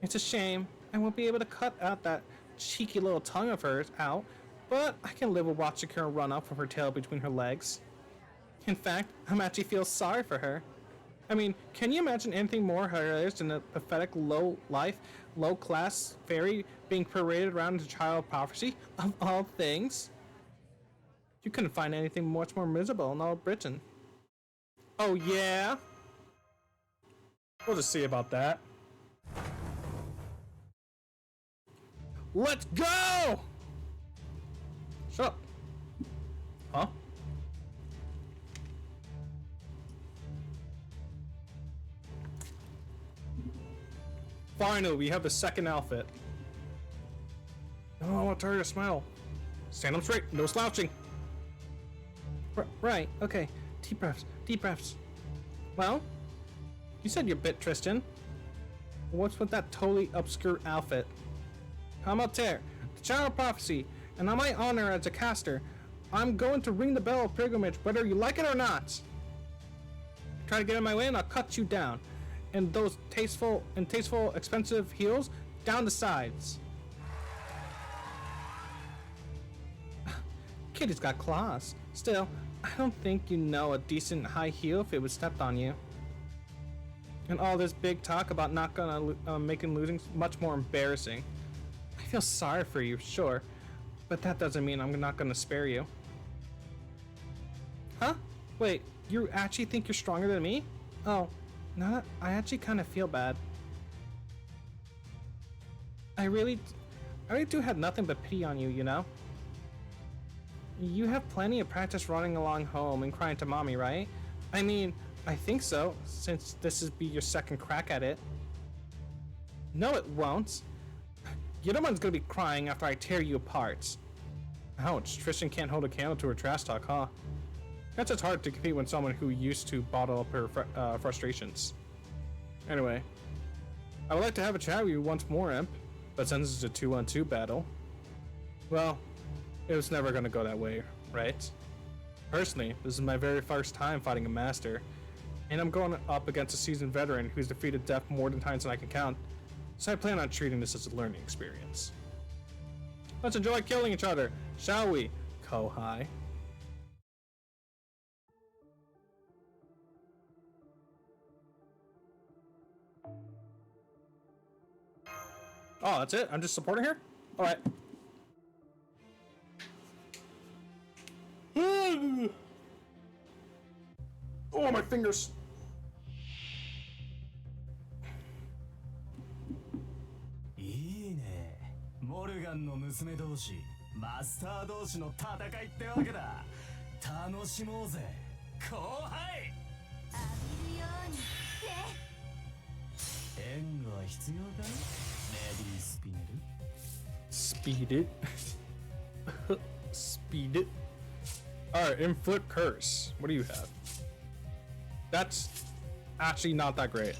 It's a shame I won't be able to cut out that cheeky little tongue of hers out, but I can live with watching her run off with her tail between her legs. In fact, I'm actually feel sorry for her. I mean, can you imagine anything more hilarious than a pathetic, low-life, low-class fairy being paraded around as a child of prophecy, of all things? You couldn't find anything much more miserable in all Britain. Oh yeah? We'll just see about that. Let's go! Shut up. Huh? Finally, we have the second outfit. Oh, I want her to smile. Stand up straight, no slouching. Right, okay. Deep breaths, deep breaths. Well, you said you're bit, Tristan. What's with that totally obscure outfit? I'm Altair, the Child of Prophecy, and on my honor as a caster, I'm going to ring the bell of pilgrimage whether you like it or not. Try to get in my way and I'll cut you down. And those tasteful, expensive heels down the sides. Kitty's got claws. Still, I don't think you know a decent high heel if it was stepped on you. And all this big talk about not gonna making losing much more embarrassing. I feel sorry for you, sure, but that doesn't mean I'm not gonna spare you. Huh? Wait, you actually think you're stronger than me? Oh, no, I actually kind of feel bad. I really do have nothing but pity on you, you know? You have plenty of practice running along home and crying to mommy, right? I mean, I think so, since this is be your second crack at it. No, it won't. You're the one's gonna be crying after I tear you apart. Ouch, Tristan can't hold a candle to her trash talk, huh? That's just hard to compete with someone who used to bottle up her frustrations. Anyway, I would like to have a chat with you once more, Imp, but since it's a 2-on-2 battle, well, it was never gonna go that way, right? Personally, this is my very first time fighting a master, and I'm going up against a seasoned veteran who's defeated death more than times than I can count, so I plan on treating this as a learning experience. Let's enjoy killing each other, shall we, Kohai? Oh, that's it? I'm just supporting her? Alright. Oh, my fingers. Speed it. Speed it. Alright, Inflict Curse. What do you have? That's actually not that great.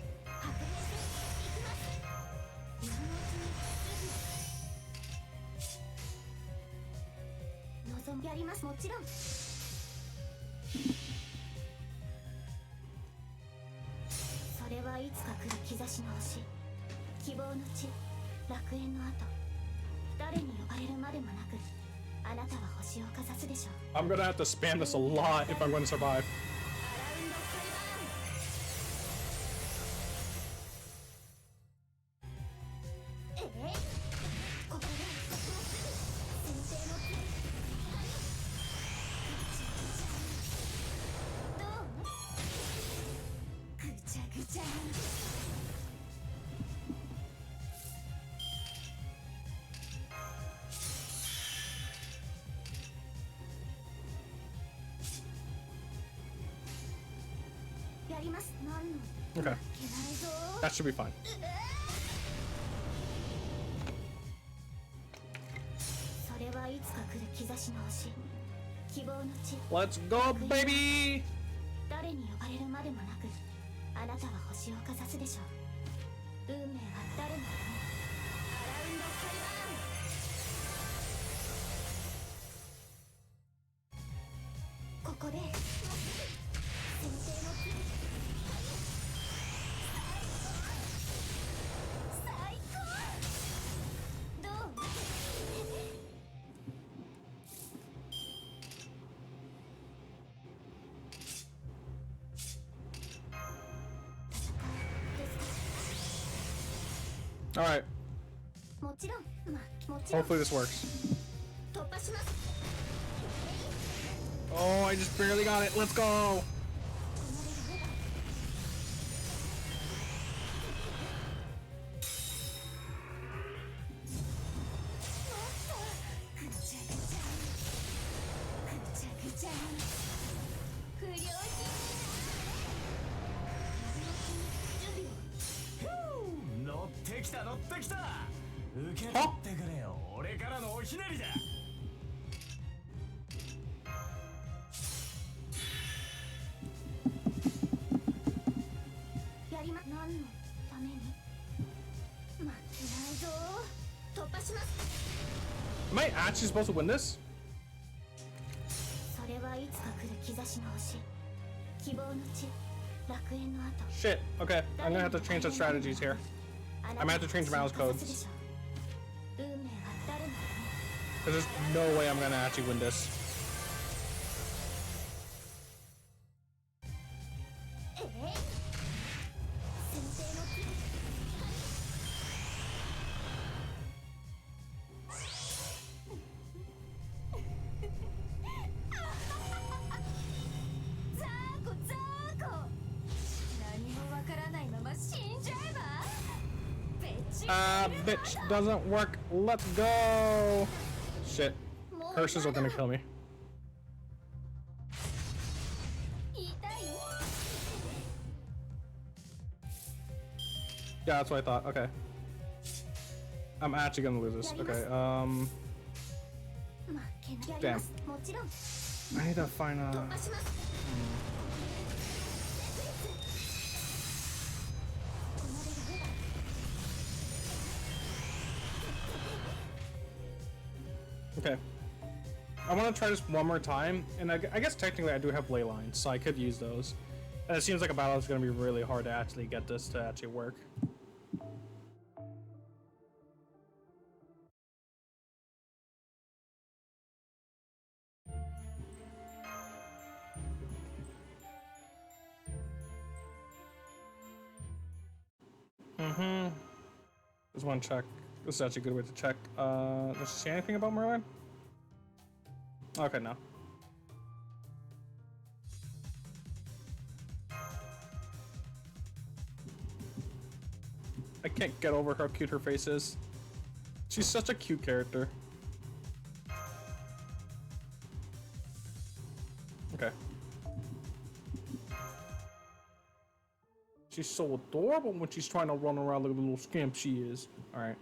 I'm gonna have to spam this a lot if I'm going to survive. Okay. That should be fine. Let's go, baby! Alright. Hopefully this works. Oh, I just barely got it. Let's go! Am I actually supposed to win this? Shit. Okay, I'm gonna have to change the strategies here. I'm gonna have to change mouse codes. There's no way I'm gonna actually win this. Bitch, doesn't work. Let's go. Shit. Curses are gonna kill me. Yeah, that's what I thought. Okay. I'm actually gonna lose this. Okay, damn. I need to find a... Okay. I want to try this one more time, and I guess technically I do have ley lines, so I could use those. And it seems like a battle is going to be really hard to actually get this to actually work. Just want to check. This is actually a good way to check. Does she say anything about Merlin? Okay, no. I can't get over how cute her face is. She's such a cute character. Okay. She's so adorable when she's trying to run around like a little scamp she is. Alright.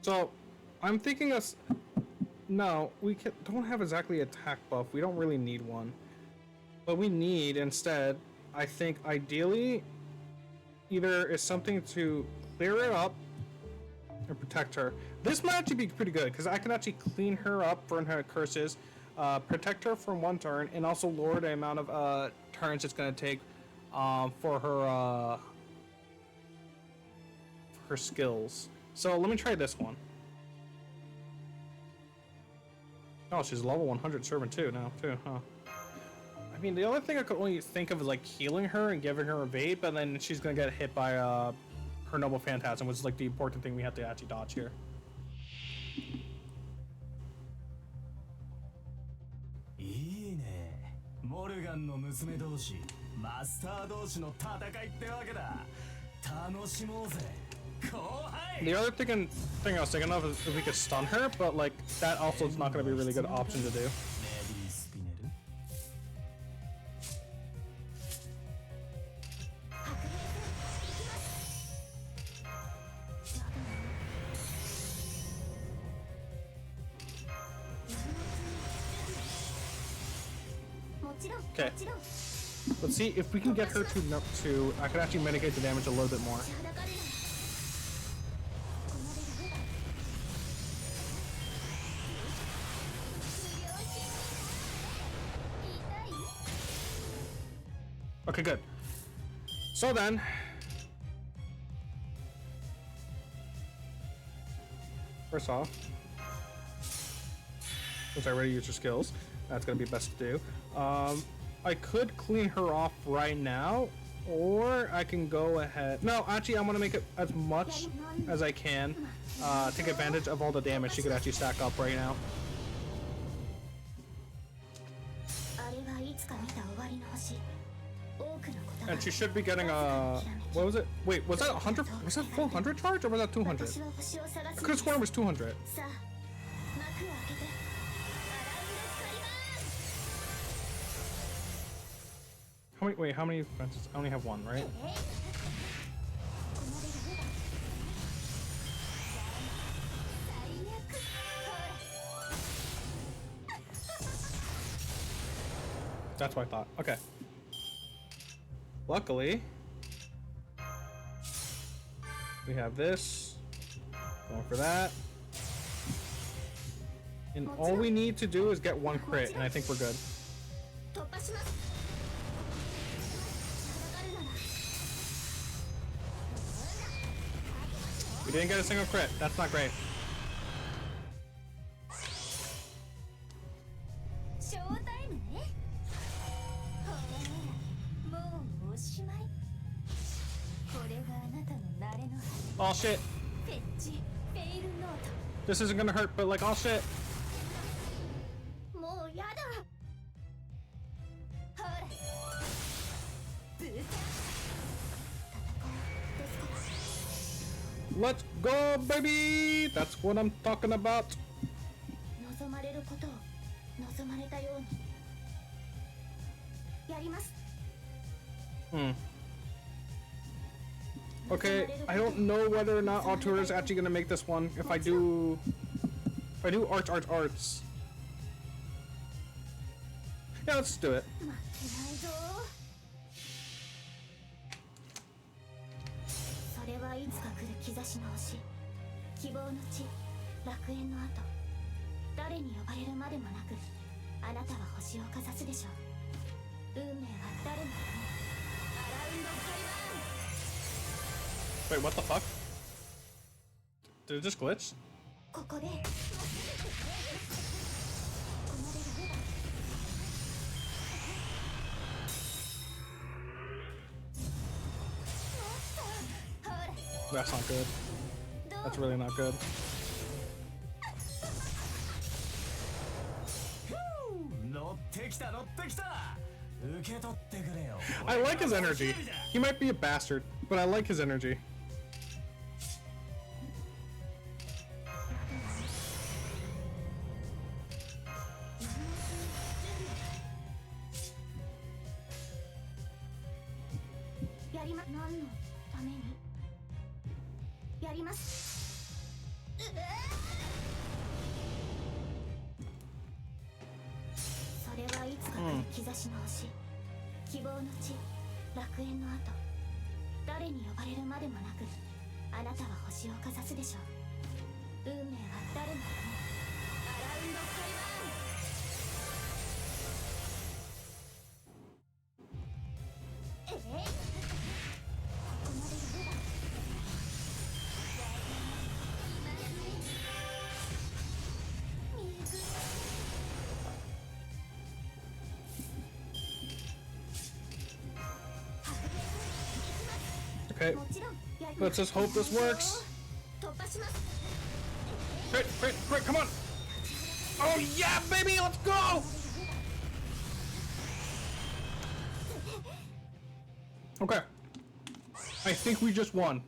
So, I'm thinking of... No, we don't have exactly attack buff. We don't really need one. But we need, instead, I think, ideally, either is something to clear it up or protect her. This might actually be pretty good, because I can actually clean her up for her curses, protect her from one turn, and also lower the amount of turns it's going to take for her skills. So let me try this one. Oh, she's level 100 servant too now, huh? I mean, the other thing I could only think of is like healing her and giving her a vape, but then she's gonna get hit by her noble phantasm, which is like the important thing we have to actually dodge here.
いいね。モルガンの娘同士、マスター同士の戦いってわけだ。楽しもうぜ。
The other thing I was thinking of is if we could stun her, but like that also is not going to be a really good option to do. Okay. Let's see if we can get her to I could actually mitigate the damage a little bit more. Okay, good. So then, first off, since I already used your skills, that's gonna be best to do. I could clean her off right now, or I can go ahead. No, actually, I'm gonna make it as much as I can. Take advantage of all the damage she could actually stack up right now. And she should be getting a... What was it? Wait, was that 100? Was that 400 charge or was that 200? I could have sworn it was 200. How many? Wait, how many fences? I only have one, right? That's what I thought. Okay. Luckily, we have this. Going for that. And all we need to do is get one crit, and I think we're good. We didn't get a single crit. That's not great. Oh shit. This isn't gonna hurt, but like, oh shit. Let's go, baby! That's what I'm talking about. Okay, I don't know whether or not Altura is actually gonna make this one. If I do arts. Yeah, let's do it. Wait, what the fuck? Did it just glitch? That's not good. That's really not good. I like his energy. He might be a bastard, but I like his energy. Okay, let's just hope this works. Crit, come on! Oh yeah, baby, let's go! Okay, I think we just won.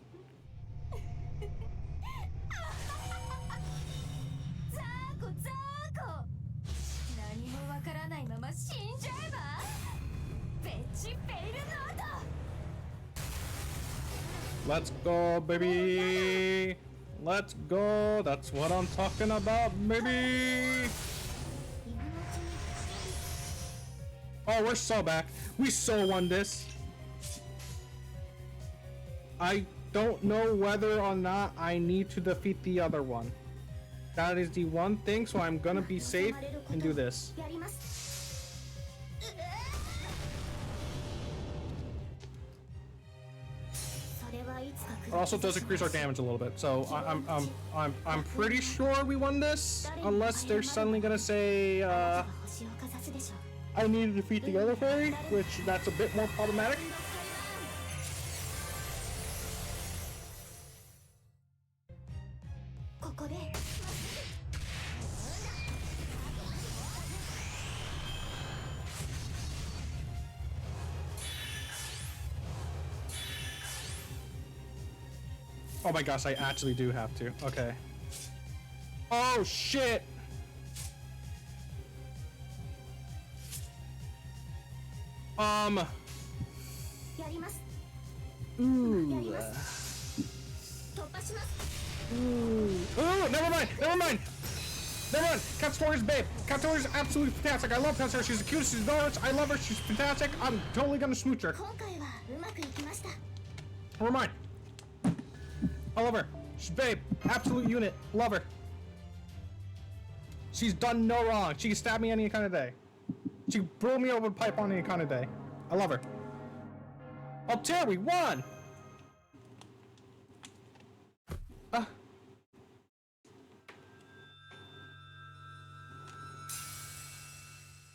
Let's go, baby. Let's go. That's what I'm talking about, baby. Oh, we're so back. We so won this. I don't know whether or not I need to defeat the other one. That is the one thing, so I'm gonna be safe and do this. It also does increase our damage a little bit, so I'm pretty sure we won this, unless they're suddenly gonna say I need to defeat the other fairy, which that's a bit more problematic. Oh my gosh, I actually do have to. Okay. Oh shit! Ooh. Oh, never mind! Never mind! Never mind! Katsutori's babe! Katsutori's absolutely fantastic! I love Katsuri! She's the cutest, she's adorable, I love her, she's fantastic! I'm totally gonna smooch her! Never mind! I love her! She's babe! Absolute unit! Love her! She's done no wrong! She can stab me any kind of day! She can blow me over the pipe on any kind of day! I love her! Altair, we won!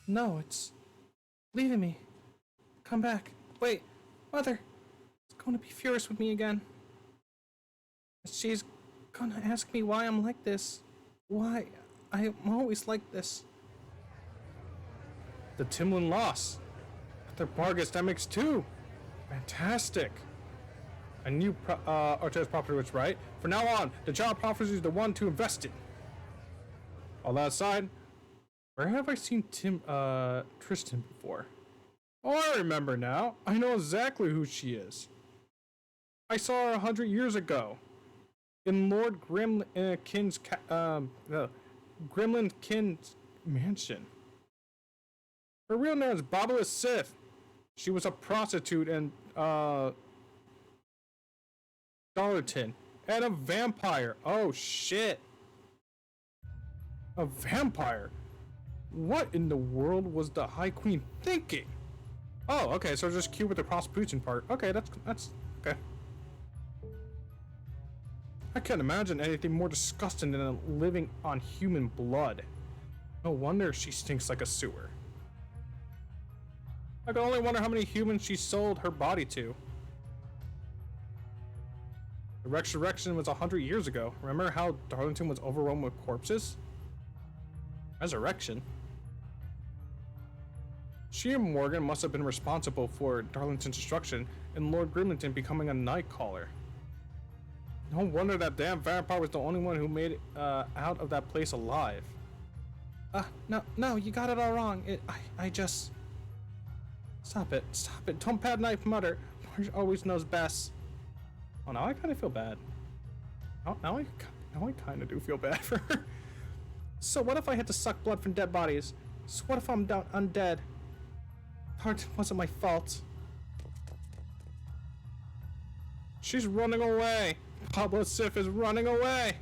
No, it's leaving me. Come back. Wait, Mother. It's going to be furious with me again. She's gonna ask me why I'm like this. Why I'm always like this. The Timlin loss. The Bargus Demics too. Fantastic. I knew Archer's property was right. From now on, the child prophecy is the one to invest in. All that aside, where have I seen Tristan before? Oh, I remember now. I know exactly who she is. I saw her 100 years ago. In Lord Gremlinkin's mansion. Her real name is Babala Sith. She was a prostitute in Darlington and a vampire. Oh shit. A vampire? What in the world was the High Queen thinking? Oh, okay, so just cute with the prostitution part. Okay, that's okay. I can't imagine anything more disgusting than living on human blood. No wonder she stinks like a sewer. I can only wonder how many humans she sold her body to. The resurrection was 100 years ago. Remember how Darlington was overrun with corpses? Resurrection? She and Morgan must have been responsible for Darlington's destruction and Lord Grimlington becoming a night caller. No wonder that damn vampire was the only one who made it out of that place alive. No, you got it all wrong. I just... Stop it. Don't bad knife Mother. Mother always knows best. Oh, now I kind of feel bad. Now I kind of do feel bad for her. So what if I had to suck blood from dead bodies? So what if I'm undead? It wasn't my fault. She's running away. Pablo Sif is running away.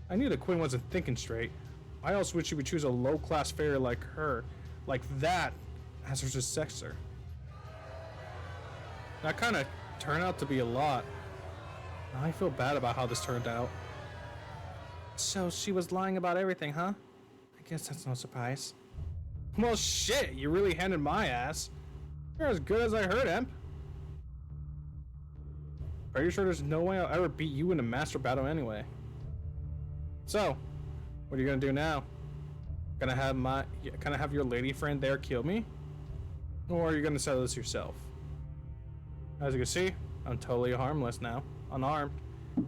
I knew the queen wasn't thinking straight. I also wish she would choose a low-class fairy like her, like that, as her successor. That kind of turned out to be a lot. Now I feel bad about how this turned out. So she was lying about everything, huh? I guess that's no surprise. Well, shit, you really handed my ass. You're as good as I heard, Imp. Pretty sure there's no way I'll ever beat you in a master battle anyway. So, what are you gonna do now? Gonna have your lady friend there kill me? Or are you gonna settle this yourself? As you can see, I'm totally harmless now, unarmed,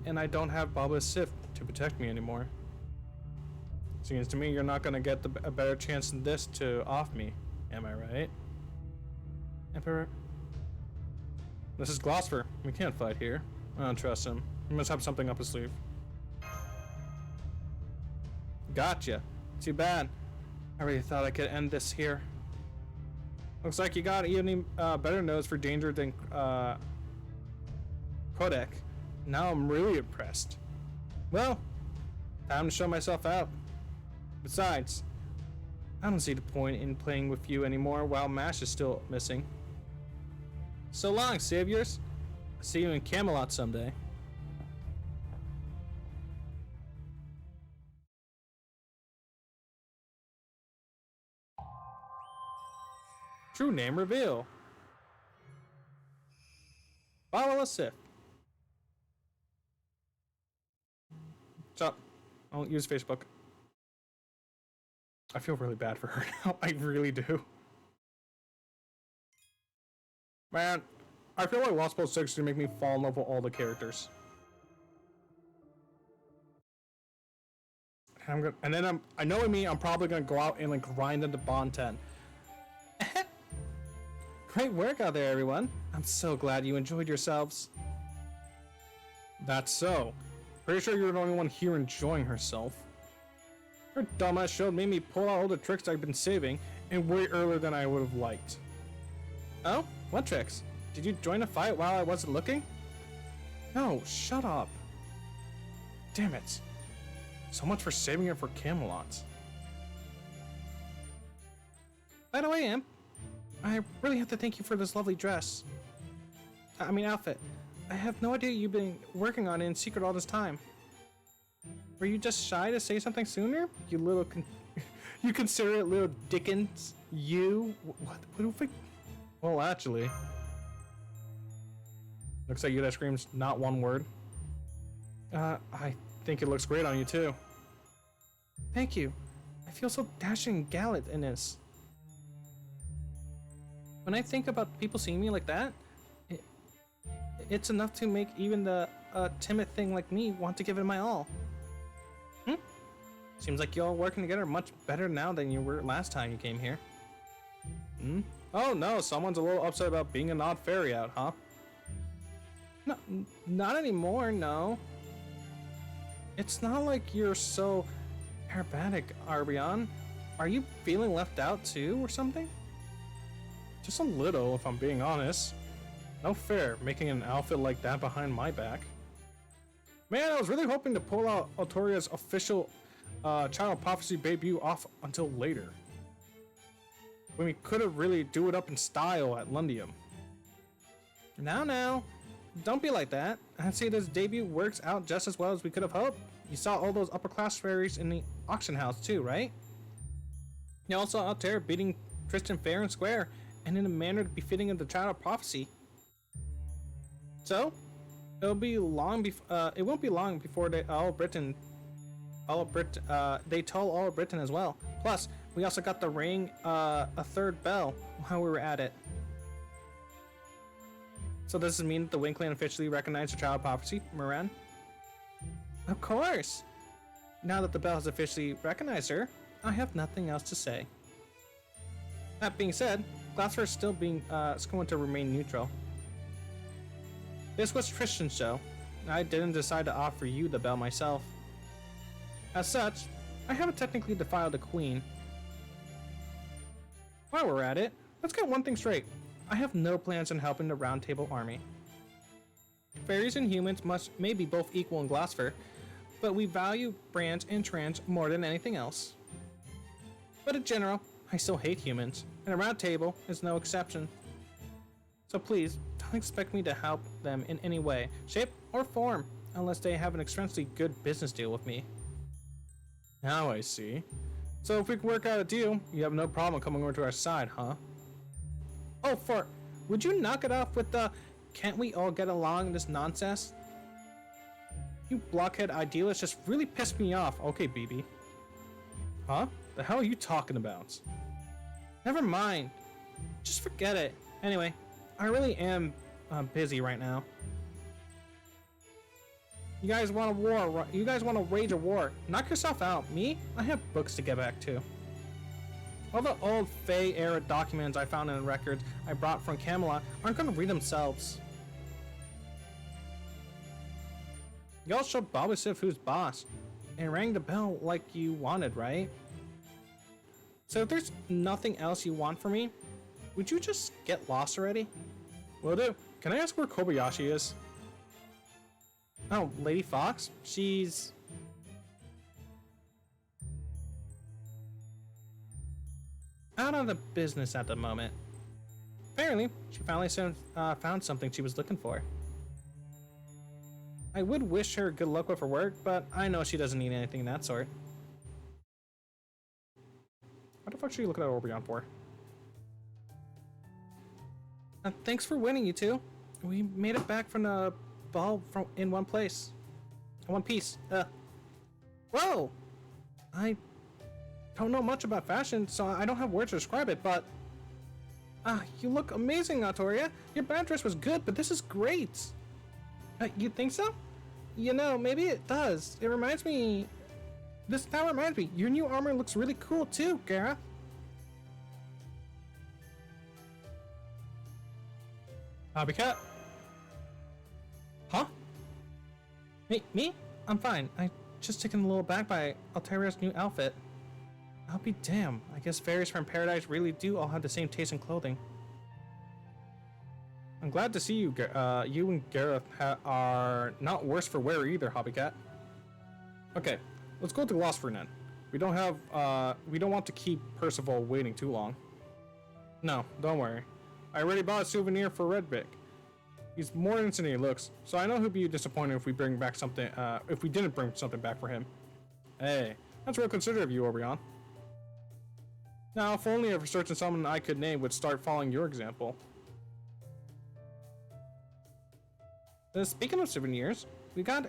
and I don't have Baba Sif to protect me anymore. Seems to me you're not gonna get a better chance than this to off me, am I right? Emperor. This is Gloucester. We can't fight here. I don't trust him. He must have something up his sleeve. Gotcha. Too bad. I really thought I could end this here. Looks like you got even better nose for danger than Kodek. Now I'm really impressed. Well, time to show myself out. Besides, I don't see the point in playing with you anymore while Mash is still missing. So long, saviors. See you in Camelot someday. True name reveal. Follow a Sith. What's up? I don't use Facebook. I feel really bad for her now. I really do. Man, I feel like Lostbelt 6 is gonna make me fall in love with all the characters. And then I know me, I'm probably gonna go out and like grind into Bond 10. Great work out there, everyone. I'm so glad you enjoyed yourselves. That's so. Pretty sure you're the only one here enjoying herself. Her dumbass showed me pull out all the tricks I've been saving, and way earlier than I would have liked. Oh? What tricks? Did you join a fight while I wasn't looking? No, shut up. Damn it. So much for saving her for Camelot. By the way, Imp, I really have to thank you for this lovely dress. Outfit. I have no idea you've been working on it in secret all this time. Were you just shy to say something sooner? You little you consider it little Dickens? You? What do we... Well, actually... Looks like you that screams not one word. I think it looks great on you too. Thank you. I feel so dashing and gallant in this. When I think about people seeing me like that, it's enough to make even the timid thing like me want to give it my all. Seems like y'all working together much better now than you were last time you came here. Oh no, someone's a little upset about being an odd fairy out, huh? No, not anymore, no. It's not like you're so aerobatic, Arbion. Are you feeling left out too, or something? Just a little, if I'm being honest. No fair, making an outfit like that behind my back. Man, I was really hoping to pull out Altoria's official Child of Prophecy debut off until later, when we could have really do it up in style at Lundium. Now, don't be like that. I'd say this debut works out just as well as we could have hoped. You saw all those upper class fairies in the auction house too, right? You also out there beating Tristan fair and square, and in a manner befitting of the Child of Prophecy. So, it won't be long before they they told all of Britain as well. Plus, we also got the ring a third bell while we were at it. So does this mean that the Wind Clan officially recognized the Child of Prophecy, Moran? Of course! Now that the bell has officially recognized her, I have nothing else to say. That being said, Gloucester is going to remain neutral. This was Tristan's show. I didn't decide to offer you the bell myself. As such, I haven't technically defiled the Queen. While we're at it, let's get one thing straight. I have no plans on helping the Round Table army. Fairies and humans may be both equal in Gloucester, but we value brands and trans more than anything else. But in general, I still hate humans, and the Round Table is no exception. So please, don't expect me to help them in any way, shape, or form, unless they have an extremely good business deal with me. Now I see. So if we can work out a deal, you have no problem coming over to our side, huh? Oh, would you knock it off with the can't we all get along this nonsense? You blockhead idealists just really pissed me off. Okay, BB. Huh? The hell are you talking about? Never mind. Just forget it. Anyway, I really am busy right now. You guys want a war? You guys want to wage a war? Knock yourself out. Me? I have books to get back to. All the old Fey-era documents I found in records I brought from Camelot aren't gonna read themselves. Y'all showed Bobby Sif who's boss, and rang the bell like you wanted, right? So if there's nothing else you want from me, would you just get lost already? Will do. Can I ask where Kobayashi is? Oh, Lady Fox? She's... out of the business at the moment. Apparently, she finally found something she was looking for. I would wish her good luck with her work, but I know she doesn't need anything of that sort. What the fuck should you look at Orbeon for? Thanks for winning, you two. We made it back from the ball in one place. In one piece. Whoa! I don't know much about fashion, so I don't have words to describe it, but... you look amazing, Artoria. Your band dress was good, but this is great. You think so? You know, maybe it does. It reminds me... That reminds me. Your new armor looks really cool, too, Gara. Hobbycat? Huh? Me? I'm fine. I just taken a little back by Alteria's new outfit. I'll be damned. I guess fairies from paradise really do all have the same taste in clothing. I'm glad to see you. You and Gareth are not worse for wear either, Hobbycat. Okay, let's go to Glossford then. We don't want to keep Percival waiting too long. No, don't worry. I already bought a souvenir for Redbick. He's more innocent than he looks, so I know he'll be disappointed if we bring back something. If we didn't bring something back for him. Hey, that's real considerate of you, Orbeon. Now, if only a certain someone I could name would start following your example. Speaking of souvenirs, we got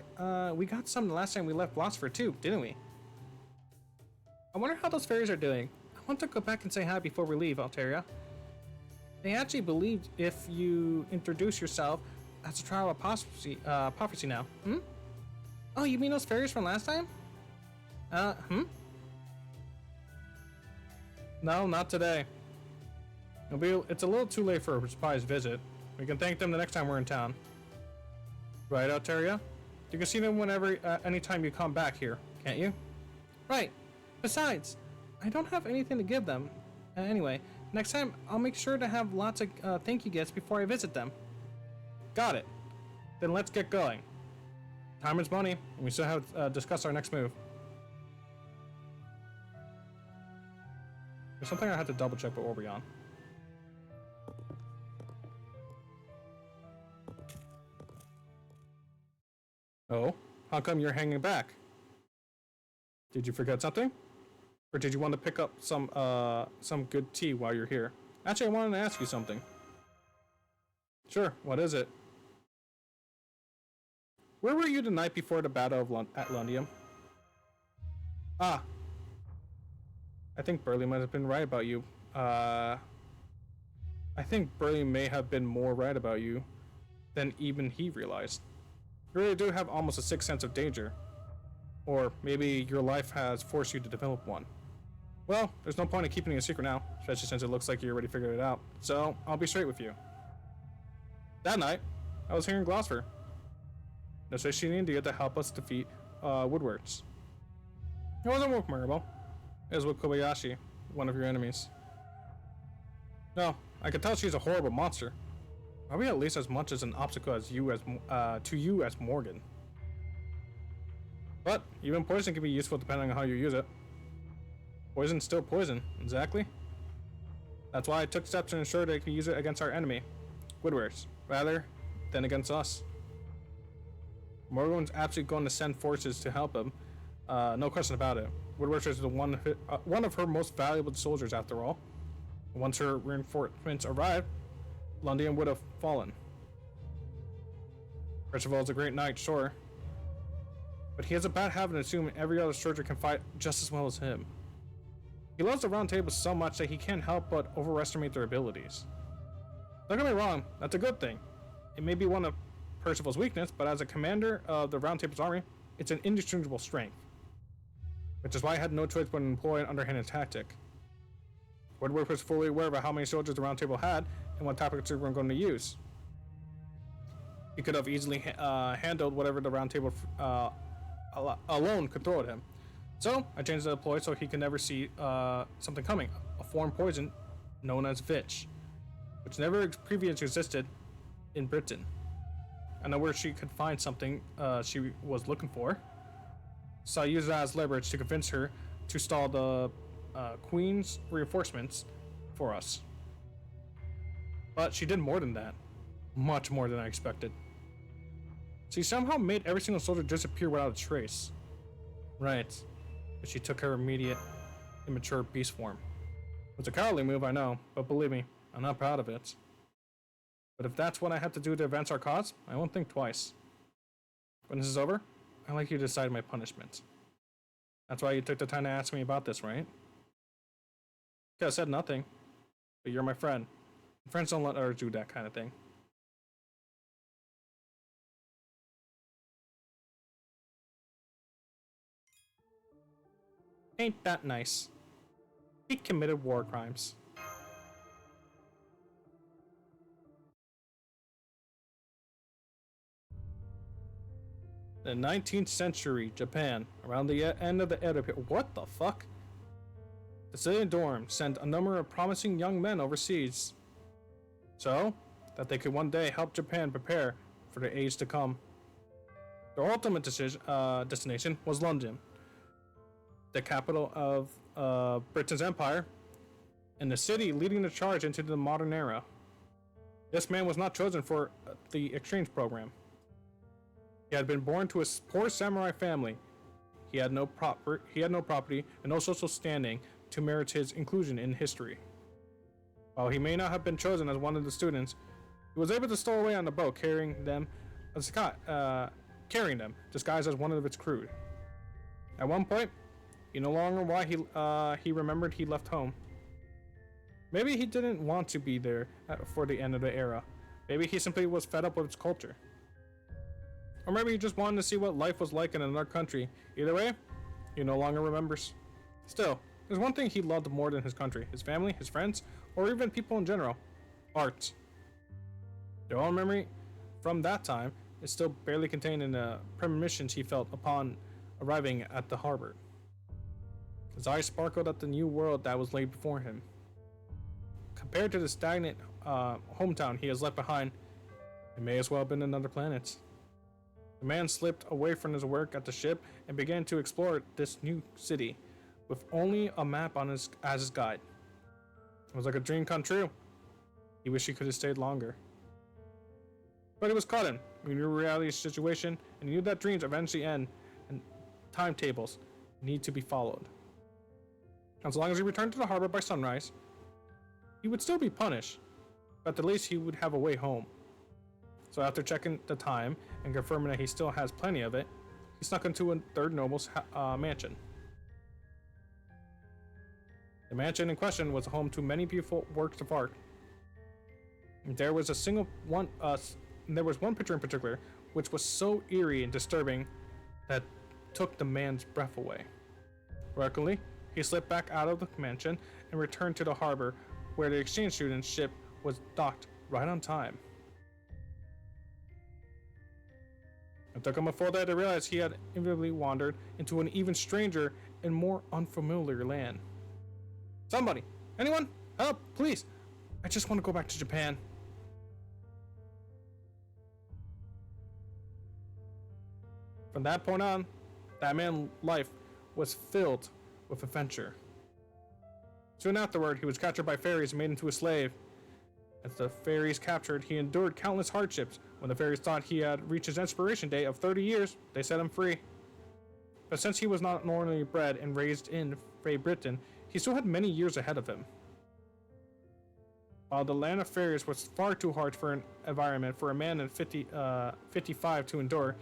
some the last time we left Glossford too, didn't we? I wonder how those fairies are doing. I want to go back and say hi before we leave, Alteria. They actually believed if you introduce yourself as a trial of prophecy now. Oh, you mean those fairies from last time? No, not today. It's a little too late for a surprise visit. We can thank them the next time we're in town. Right, Alteria? You can see them whenever, anytime you come back here, can't you? Right. Besides, I don't have anything to give them. Anyway, next time I'll make sure to have lots of thank you gifts before I visit them. Got it. Then let's get going. Time is money, and we still have to discuss our next move. There's something I had to double check with Orbeon. Oh, how come you're hanging back? Did you forget something? Or did you want to pick up some good tea while you're here? Actually, I wanted to ask you something. Sure, what is it? Where were you the night before the battle of at Lundium? Ah. I think Burley might have been right about you. I think Burley may have been more right about you than even he realized. You really do have almost a sixth sense of danger. Or maybe your life has forced you to develop one. Well, there's no point in keeping it a secret now, especially since it looks like you already figured it out. So, I'll be straight with you. That night, I was here in Glossford. Necessity in India to help us defeat Woodwards. It wasn't with Maribel. It was with Kobayashi, one of your enemies. No, I could tell she's a horrible monster. Probably at least as much as an obstacle as you to you as Morgan. But even poison can be useful depending on how you use it. Poison's still poison, exactly. That's why I took steps to ensure they can use it against our enemy, Woodwards, rather than against us. Morgan's absolutely going to send forces to help him, no question about it. Woodwards is one of her most valuable soldiers, after all. Once her reinforcements arrived, Lundium would have fallen. Percival is a great knight, sure, but he has a bad habit of assuming every other soldier can fight just as well as him. He loves the Round Table so much that he can't help but overestimate their abilities. Don't get me wrong, that's a good thing. It may be one of Percival's weakness, but as a commander of the Round Table's army, it's an indisputable strength. Which is why I had no choice but to employ an underhanded tactic. Woodward was fully aware of how many soldiers the Round Table had and what tactics they were going to use. He could have easily handled whatever the Round Table alone could throw at him. So I changed the ploy so he could never see something coming, a foreign poison known as Vitch, which never previously existed in Britain. I know where she could find something she was looking for, so I used that as leverage to convince her to stall the Queen's reinforcements for us. But she did more than that, much more than I expected. She somehow made every single soldier disappear without a trace. Right, but she took her immediate, immature beast form. It was a cowardly move, I know, but believe me, I'm not proud of it. But if that's what I have to do to advance our cause, I won't think twice. When this is over, I'd like you to decide my punishment. That's why you took the time to ask me about this, right? Could have said nothing, but you're my friend. Friends don't let others do that kind of thing. Ain't that nice? He committed war crimes. The 19th century Japan, around the end of the Edo period. What the fuck? The civilian dorm sent a number of promising young men overseas, so that they could one day help Japan prepare for the age to come. Their ultimate destination was London, the capital of Britain's empire, and the city leading the charge into the modern era. This man was not chosen for the exchange program. He had been born to a poor samurai family. He had no property and no social standing to merit his inclusion in history. While he may not have been chosen as one of the students, he was able to stow away on the boat, carrying them, disguised as one of its crew. At one point, he no longer why he remembered he left home. Maybe he didn't want to be there for the end of the era. Maybe he simply was fed up with its culture. Or maybe he just wanted to see what life was like in another country. Either way, he no longer remembers. Still, there's one thing he loved more than his country, his family, his friends, or even people in general: art. The only memory from that time is still barely contained in the premonitions he felt upon arriving at the harbor. His eyes sparkled at the new world that was laid before him. Compared to the stagnant hometown he has left behind, it may as well have been another planet. The man slipped away from his work at the ship and began to explore this new city, with only a map as his guide. It was like a dream come true. He wished he could have stayed longer. But he was caught in. He knew reality's situation, and he knew that dreams eventually end, and timetables need to be followed. As long as he returned to the harbor by sunrise, he would still be punished, but at least he would have a way home. So after checking the time and confirming that he still has plenty of it, he snuck into a third noble's mansion. The mansion in question was home to many beautiful works of art. There was one picture in particular which was so eerie and disturbing that took the man's breath away. Luckily, he slipped back out of the mansion and returned to the harbor, where the exchange student's ship was docked right on time. It took him a full day to realize he had inevitably wandered into an even stranger and more unfamiliar land. Somebody! Anyone? Help! Please! I just want to go back to Japan. From that point on, that man's life was filled with adventure. Soon afterward, he was captured by fairies and made into a slave. As the fairies captured, he endured countless hardships. When the fairies thought he had reached his expiration date of 30 years, they set him free. But since he was not normally bred and raised in Great Britain, he still had many years ahead of him. While the land of fairies was far too harsh for an environment for a man in 55 to endure,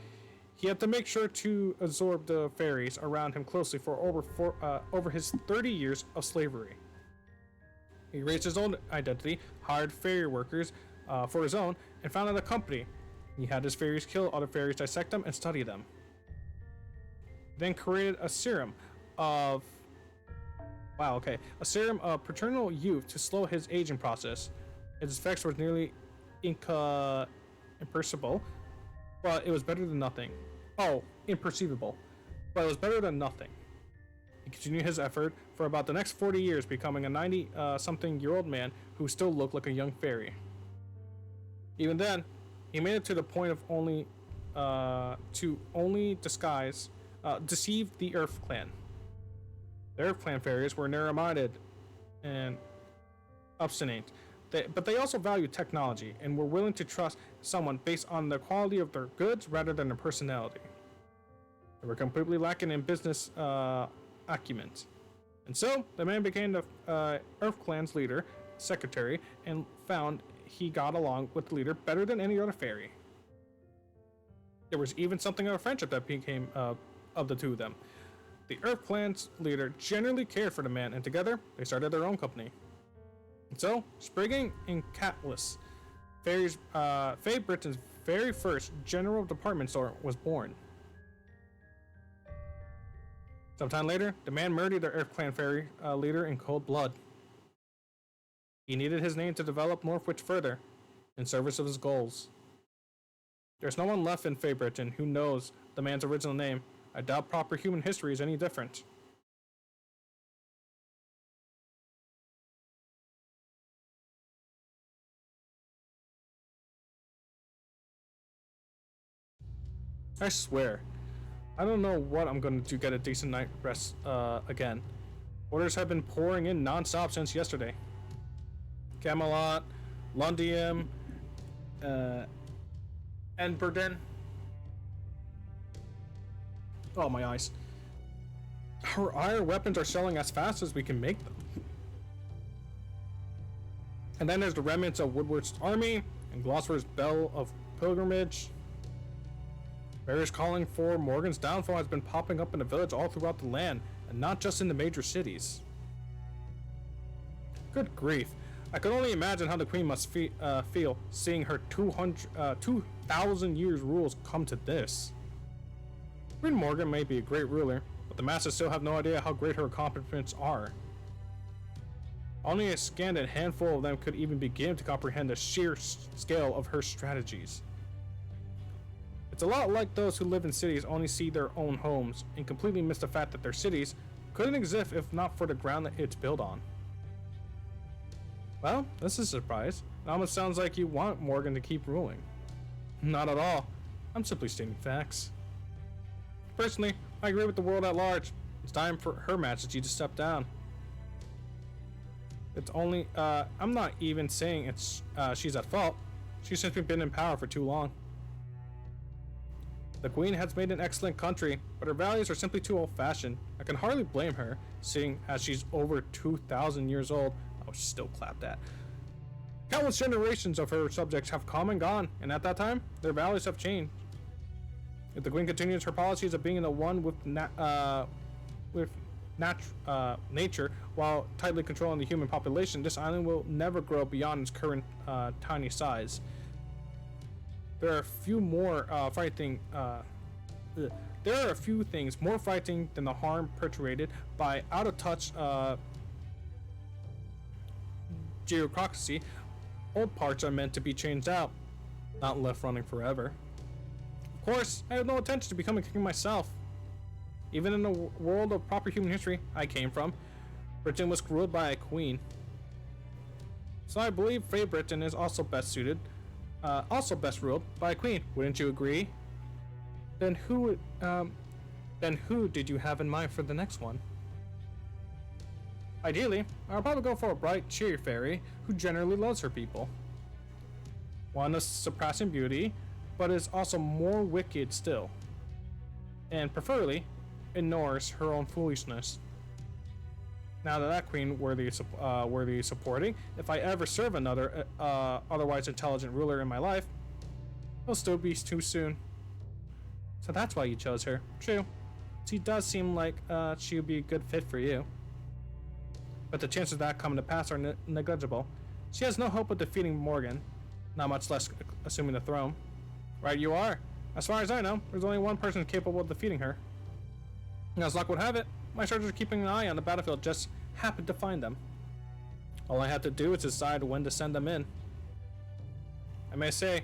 he had to make sure to absorb the fairies around him closely for over his 30 years of slavery. He raised his own identity, hired fairy workers for his own, and founded a company. He had his fairies kill other fairies, dissect them, and study them. Then created a serum of Wow, okay. A serum of paternal youth to slow his aging process. Its effects were nearly imperceptible, but it was better than nothing. Oh, imperceivable. But it was better than nothing. He continued his effort for about the next 40 years, becoming a 90-something-year-old man who still looked like a young fairy. Even then, he made it to the point of only deceive the Earth Clan. The Earth Clan fairies were narrow-minded and obstinate, but they also valued technology and were willing to trust someone based on the quality of their goods rather than their personality. They were completely lacking in business acumen. And so, the man became the Earth Clan's leader, secretary, and found he got along with the leader better than any other fairy. There was even something of a friendship that became of the two of them. The Earth Clan's leader generally cared for the man, and together, they started their own company. And so, Spriggan and Catless, Faye Britain's very first general department store was born. Sometime later, the man murdered the Earth Clan fairy leader in cold blood. He needed his name to develop Northwich further, in service of his goals. There's no one left in Faye Britain who knows the man's original name. I doubt proper human history is any different. I swear, I don't know what I'm going to do to get a decent night rest again. Orders have been pouring in non-stop since yesterday. Camelot, Londinium, Enberden. Oh, my eyes. Our iron weapons are selling as fast as we can make them. And then there's the remnants of Woodward's army and Gloucester's bell of pilgrimage. Bears calling for Morgan's downfall has been popping up in the village all throughout the land, and not just in the major cities. Good grief. I can only imagine how the Queen must feel seeing her 2,000 years rules come to this. Queen Morgan may be a great ruler, but the masses still have no idea how great her accomplishments are. Only a scant handful of them could even begin to comprehend the sheer scale of her strategies. It's a lot like those who live in cities only see their own homes and completely miss the fact that their cities couldn't exist if not for the ground that it's built on. Well, this is a surprise. It almost sounds like you want Morgan to keep ruling. Not at all. I'm simply stating facts. Personally, I agree with the world at large. It's time for Her Majesty to step down. It's only, I'm not even saying it's she's at fault. She's simply been in power for too long. The Queen has made an excellent country, but her values are simply too old-fashioned. I can hardly blame her, seeing as she's over 2,000 years old. I would still clap that. Countless generations of her subjects have come and gone, and at that time, their values have changed. If the Queen continues her policies of being the one with nature while tightly controlling the human population, this island will never grow beyond its current tiny size. There are a few more there are a few things more frightening than the harm perpetrated by out-of-touch bureaucracy. Old parts are meant to be changed out, not left running forever. Of course, I have no intention to become a king myself. Even in the world of proper human history I came from, Britain was ruled by a queen. So I believe Faye Britain is also best ruled by a queen. Wouldn't you agree? Then who did you have in mind for the next one? Ideally, I'll probably go for a bright, cheery fairy who generally loves her people. One of surpassing beauty, but is also more wicked still, and preferably ignores her own foolishness. Now that queen worthy supporting, if I ever serve another otherwise intelligent ruler in my life, it'll still be too soon. So that's why you chose her. True, she does seem like she would be a good fit for you. But the chances of that coming to pass are negligible. She has no hope of defeating Morgan, not much less assuming the throne. Right you are. As far as I know, there's only one person capable of defeating her. And as luck would have it, my soldiers are keeping an eye on the battlefield just happen to find them. All I have to do is decide when to send them in. I may say,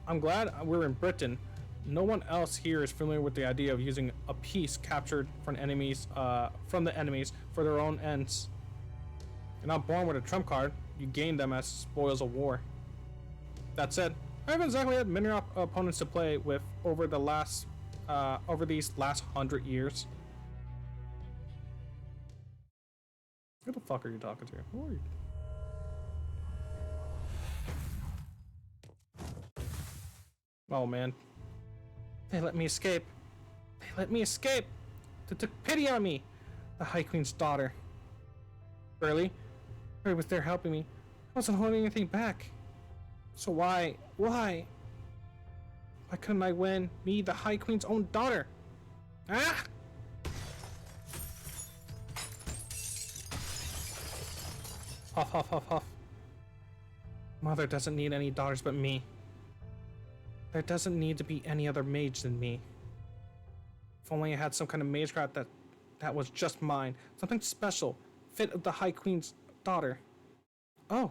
I'm glad we're in Britain. No one else here is familiar with the idea of using a piece captured from the enemies for their own ends. You're not born with a trump card, you gain them as spoils of war. That said, I haven't exactly had many opponents to play with over these last 100 years. Who the fuck are you talking to? Who are you? Oh man. They let me escape. They let me escape. They took pity on me. The High Queen's daughter. Really? Ray was there helping me. I wasn't holding anything back. So why couldn't I win? Me, the High Queen's own daughter. Ah! Huff, huff, huff, huff. Mother doesn't need any daughters but me. There doesn't need to be any other mage than me. If only I had some kind of magecraft that was just mine. Something special, fit of the High Queen's daughter. Oh.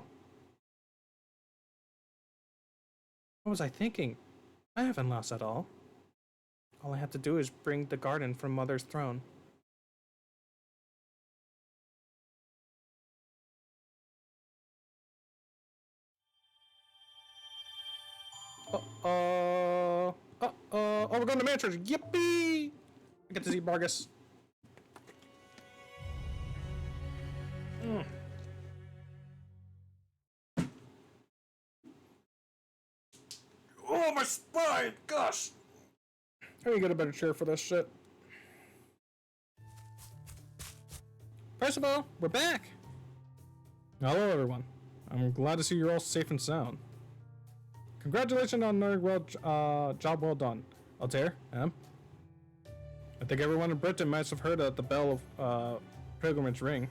What was I thinking? I haven't lost at all. All I have to do is bring the garden from Mother's throne. Oh, we're going to Mantras. Yippee! I get to see Bargus. Oh, my spine! Gosh! How do you get a better chair for this shit? First of all, we're back! Hello, everyone. I'm glad to see you're all safe and sound. Congratulations on another job well done. Altair, Em? I think everyone in Britain might have heard of the Bell of Pilgrimage Ring.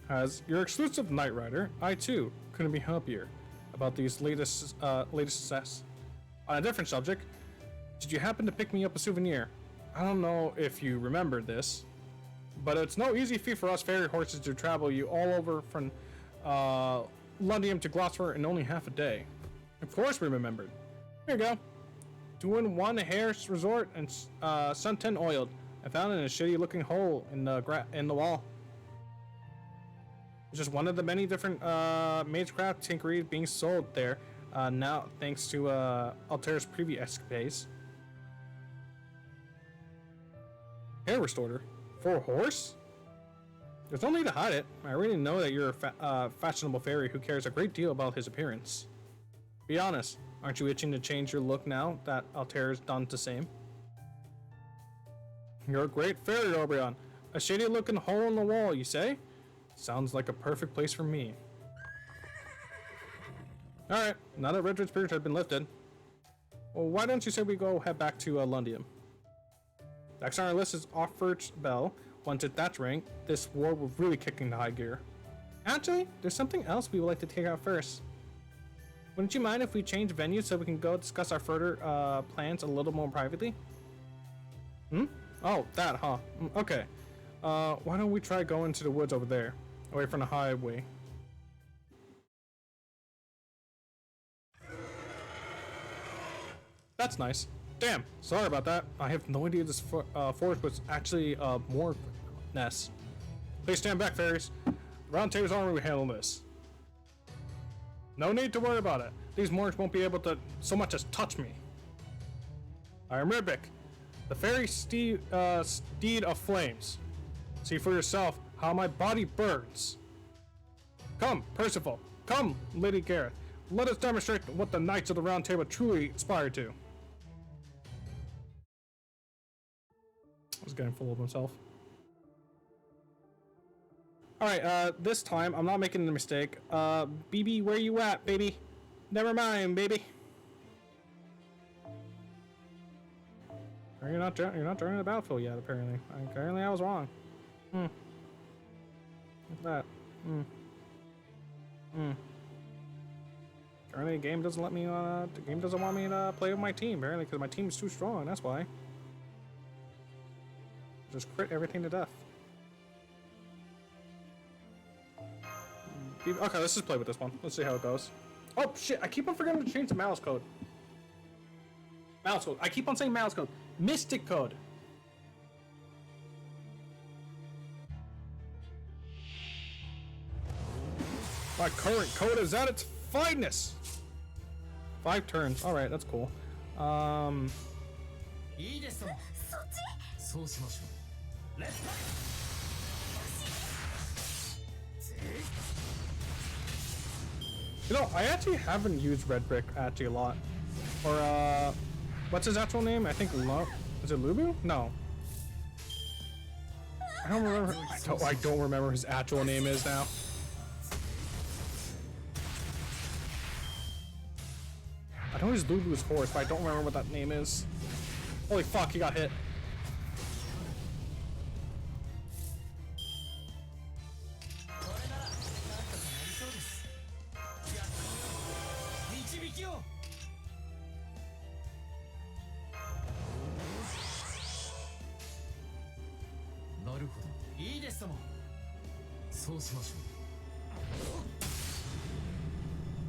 As your exclusive Knight Rider, I too couldn't be happier about these latest success. On a different subject, did you happen to pick me up a souvenir? I don't know if you remember this, but it's no easy feat for us fairy horses to travel you all over from London to Gloucester in only half a day. Of course we remembered. Here you go. 2-in-1 hair resort and suntan oiled. I found it in a shitty looking hole in the wall. It's just one of the many different magecraft tinkeries being sold there now, thanks to Altair's previous escapades. Hair restorer for a horse? There's no need to hide it. I already know that you're a fashionable fairy who cares a great deal about his appearance. Be honest, aren't you itching to change your look now that Altair's done the same? You're a great fairy, Oberon. A shady looking hole in the wall, you say? Sounds like a perfect place for me. Alright, now that Redred's spirit has been lifted, well, why don't you say we go head back to London? Next on our list is Lostbelt. Once at that rank, this war will really kick into high gear. Actually, there's something else we would like to take out first. Wouldn't you mind if we change venues so we can go discuss our further plans a little more privately? Oh, that, huh? Okay. Why don't we try going to the woods over there, away from the highway? That's nice. Damn, sorry about that. I have no idea this forest was actually a morgue nest. Please stand back, fairies. The Round Table's army will handle this. No need to worry about it. These morgues won't be able to so much as touch me. I am Ribik, the fairy steed of flames. See for yourself how my body burns. Come, Percival. Come, Lady Gareth. Let us demonstrate what the Knights of the Round Table truly aspire to. I was getting full of himself. Alright, this time I'm not making the mistake. BB, where you at, baby? Never mind, baby. You're not joining the battlefield yet, apparently. Apparently I was wrong. Look at that. Apparently the game doesn't let me, the game doesn't want me to play with my team, apparently, because my team's too strong, that's why. Just crit everything to death. Okay, let's just play with this one. Let's see how it goes. Oh shit! I keep on forgetting to change the mouse code. Mouse code. I keep on saying mouse code. Mystic code. My current code is at its finest. 5 turns. All right, that's cool.
いいですともそうしましょうレッツ
You know, I actually haven't used Red Brick actually a lot. Or what's his actual name? I think is it Lubu? No. I don't remember. I don't remember his actual name is now. I know he's Lubu's horse, but I don't remember what that name is. Holy fuck, he got hit.
そうしましょう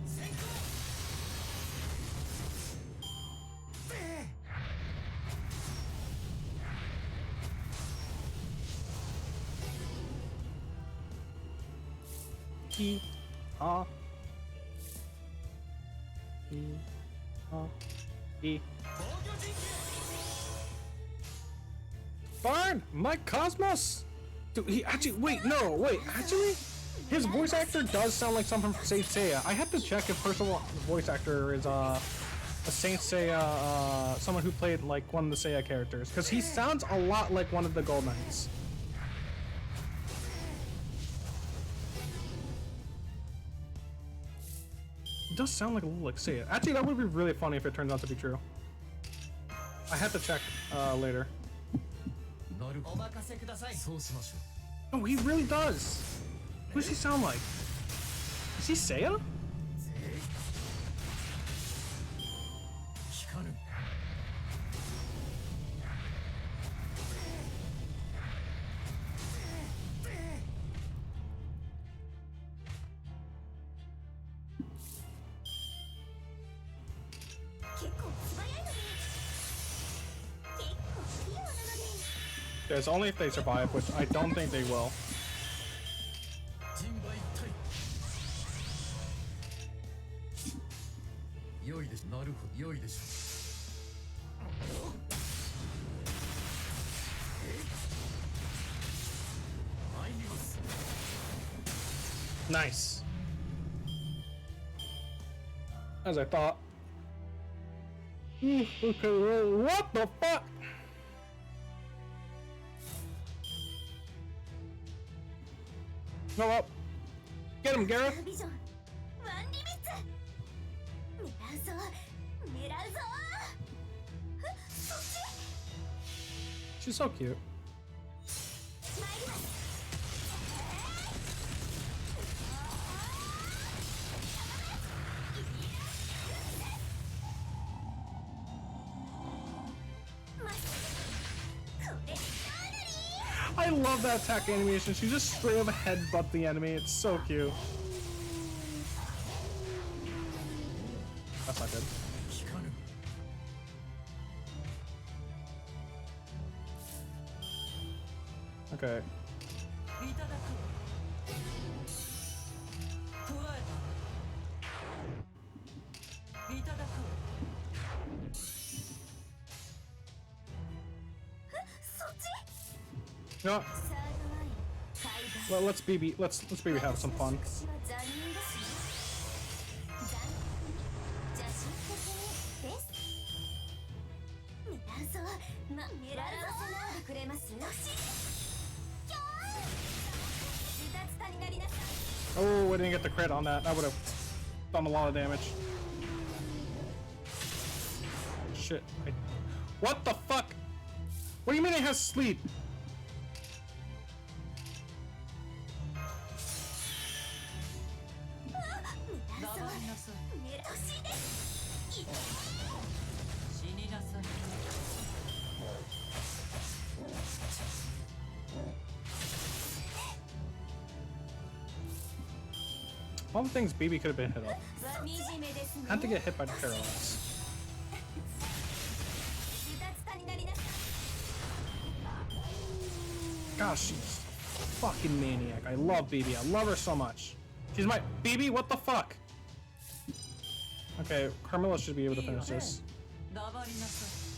先行
Barn! Mike Cosmos! Dude, he actually, wait, actually, his voice actor does sound like someone from Saint Seiya. I have to check if first of all, the voice actor is a Saint Seiya, someone who played like one of the Seiya characters, because he sounds a lot like one of the Gold Knights. He does sound like a little like Seiya. Actually, that would be really funny if it turns out to be true. I have to check later. No, he really does. Who does he sound like? Is he Seiya? It's only if they survive, which I don't think they will. Nice. As I thought. Okay, what the fuck? Go up. Get him, Gareth. She's so cute. I love that attack animation. She just straight up headbutt the enemy. It's so cute. That's not good. Okay. You know what? Well, let's BB have some fun. Oh, I didn't get the crit on that. That would have done a lot of damage. Shit. What the fuck? What do you mean it has sleep? all the things BB could have been hit off. Had to get hit by the paralyze. Gosh, she's fucking maniac. I love BB. I love her so much. She's my BB. What the fuck? Okay, Carmilla should be able to finish this.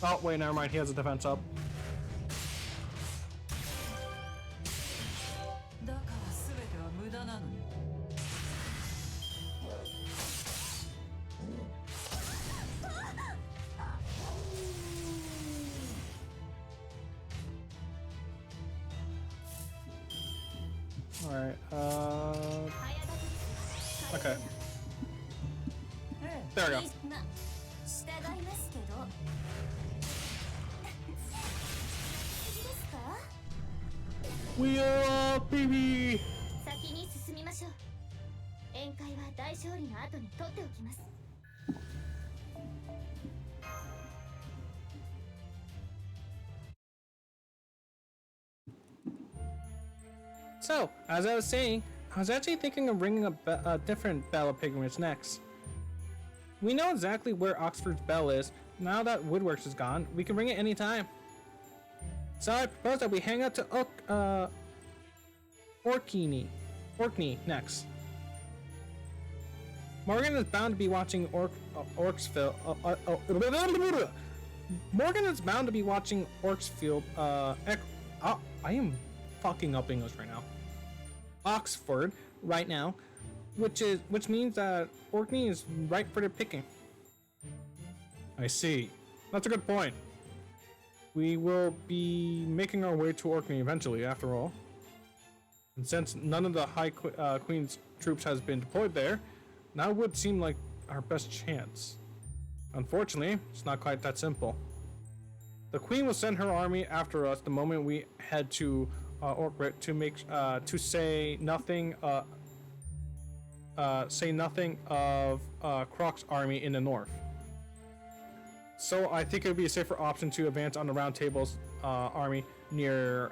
Oh wait, never mind. He has a defense up. Alright, okay. There we go. We are up, baby! So, as I was saying, I was actually thinking of ringing a different bell of pilgrimage next. We know exactly where Oxford's bell is. Now that Woodworks is gone, we can ring it anytime. So I propose that we hang out to Orkney next. Morgan is bound to be watching Orksfield. Morgan is bound to be watching Orksfield. I am fucking up English right now. Oxford right now, which means that Orkney is ripe for the picking. I see. That's a good point. We will be making our way to Orkney eventually, after all. And since none of the High Queen's troops has been deployed there, now would seem like our best chance. Unfortunately, it's not quite that simple. The Queen will send her army after us the moment we head to Orkbrit to say nothing of Croc's army in the north. So I think it would be a safer option to advance on the Round Table's army near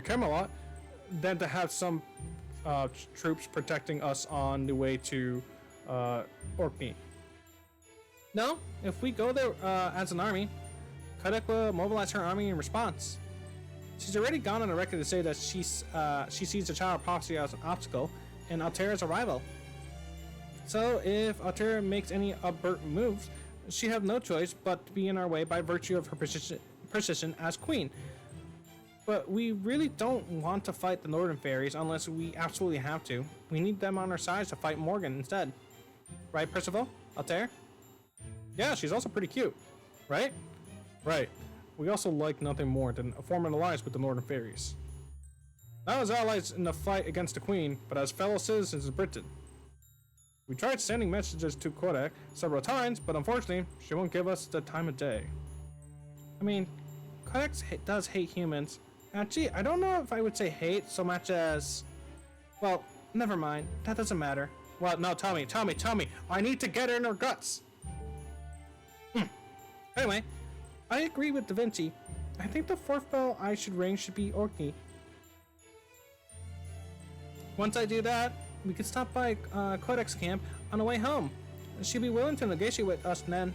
Camelot than to have some troops protecting us on the way to Orkney. No, if we go there as an army, Kadek will mobilize her army in response. She's already gone on the record to say that she sees the Child of Prophecy as an obstacle and Altera's arrival. So if Altera makes any abrupt moves, she have no choice but to be in our way by virtue of her position as queen. But we really don't want to fight the Northern Fairies unless we absolutely have to. We need them on our side to fight Morgan instead. Right, Percival? Altair? Yeah, she's also pretty cute. Right? Right. We also like nothing more than form an alliance with the Northern Fairies. Not as allies in the fight against the Queen, but as fellow citizens of Britain. We tried sending messages to Kodak several times, but unfortunately, she won't give us the time of day. I mean, Kodak does hate humans. Actually, I don't know if I would say hate so much as... Well, never mind. That doesn't matter. Well, no, tell me. I need to get her in her guts. Anyway, I agree with Da Vinci. I think the fourth bell I should ring should be Orkney. Once I do that, we could stop by Kodak's camp on the way home. She'd be willing to negotiate with us then.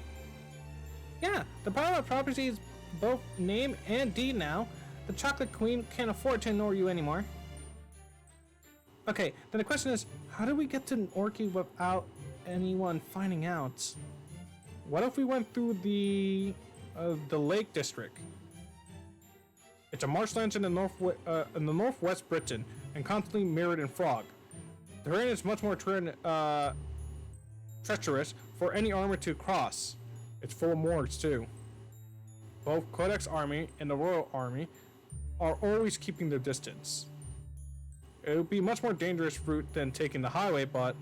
Yeah, the private property is both name and deed now. The Chocolate Queen can't afford to ignore you anymore. Okay, then the question is, how do we get to Orkney without anyone finding out? What if we went through the Lake District? It's a marshlands in the northwest Britain and constantly mirrored in fog. The terrain is much more treacherous for any army to cross. It's full of morgues too. Both Kodak's army and the Royal Army are always keeping their distance. It would be a much more dangerous route than taking the highway, but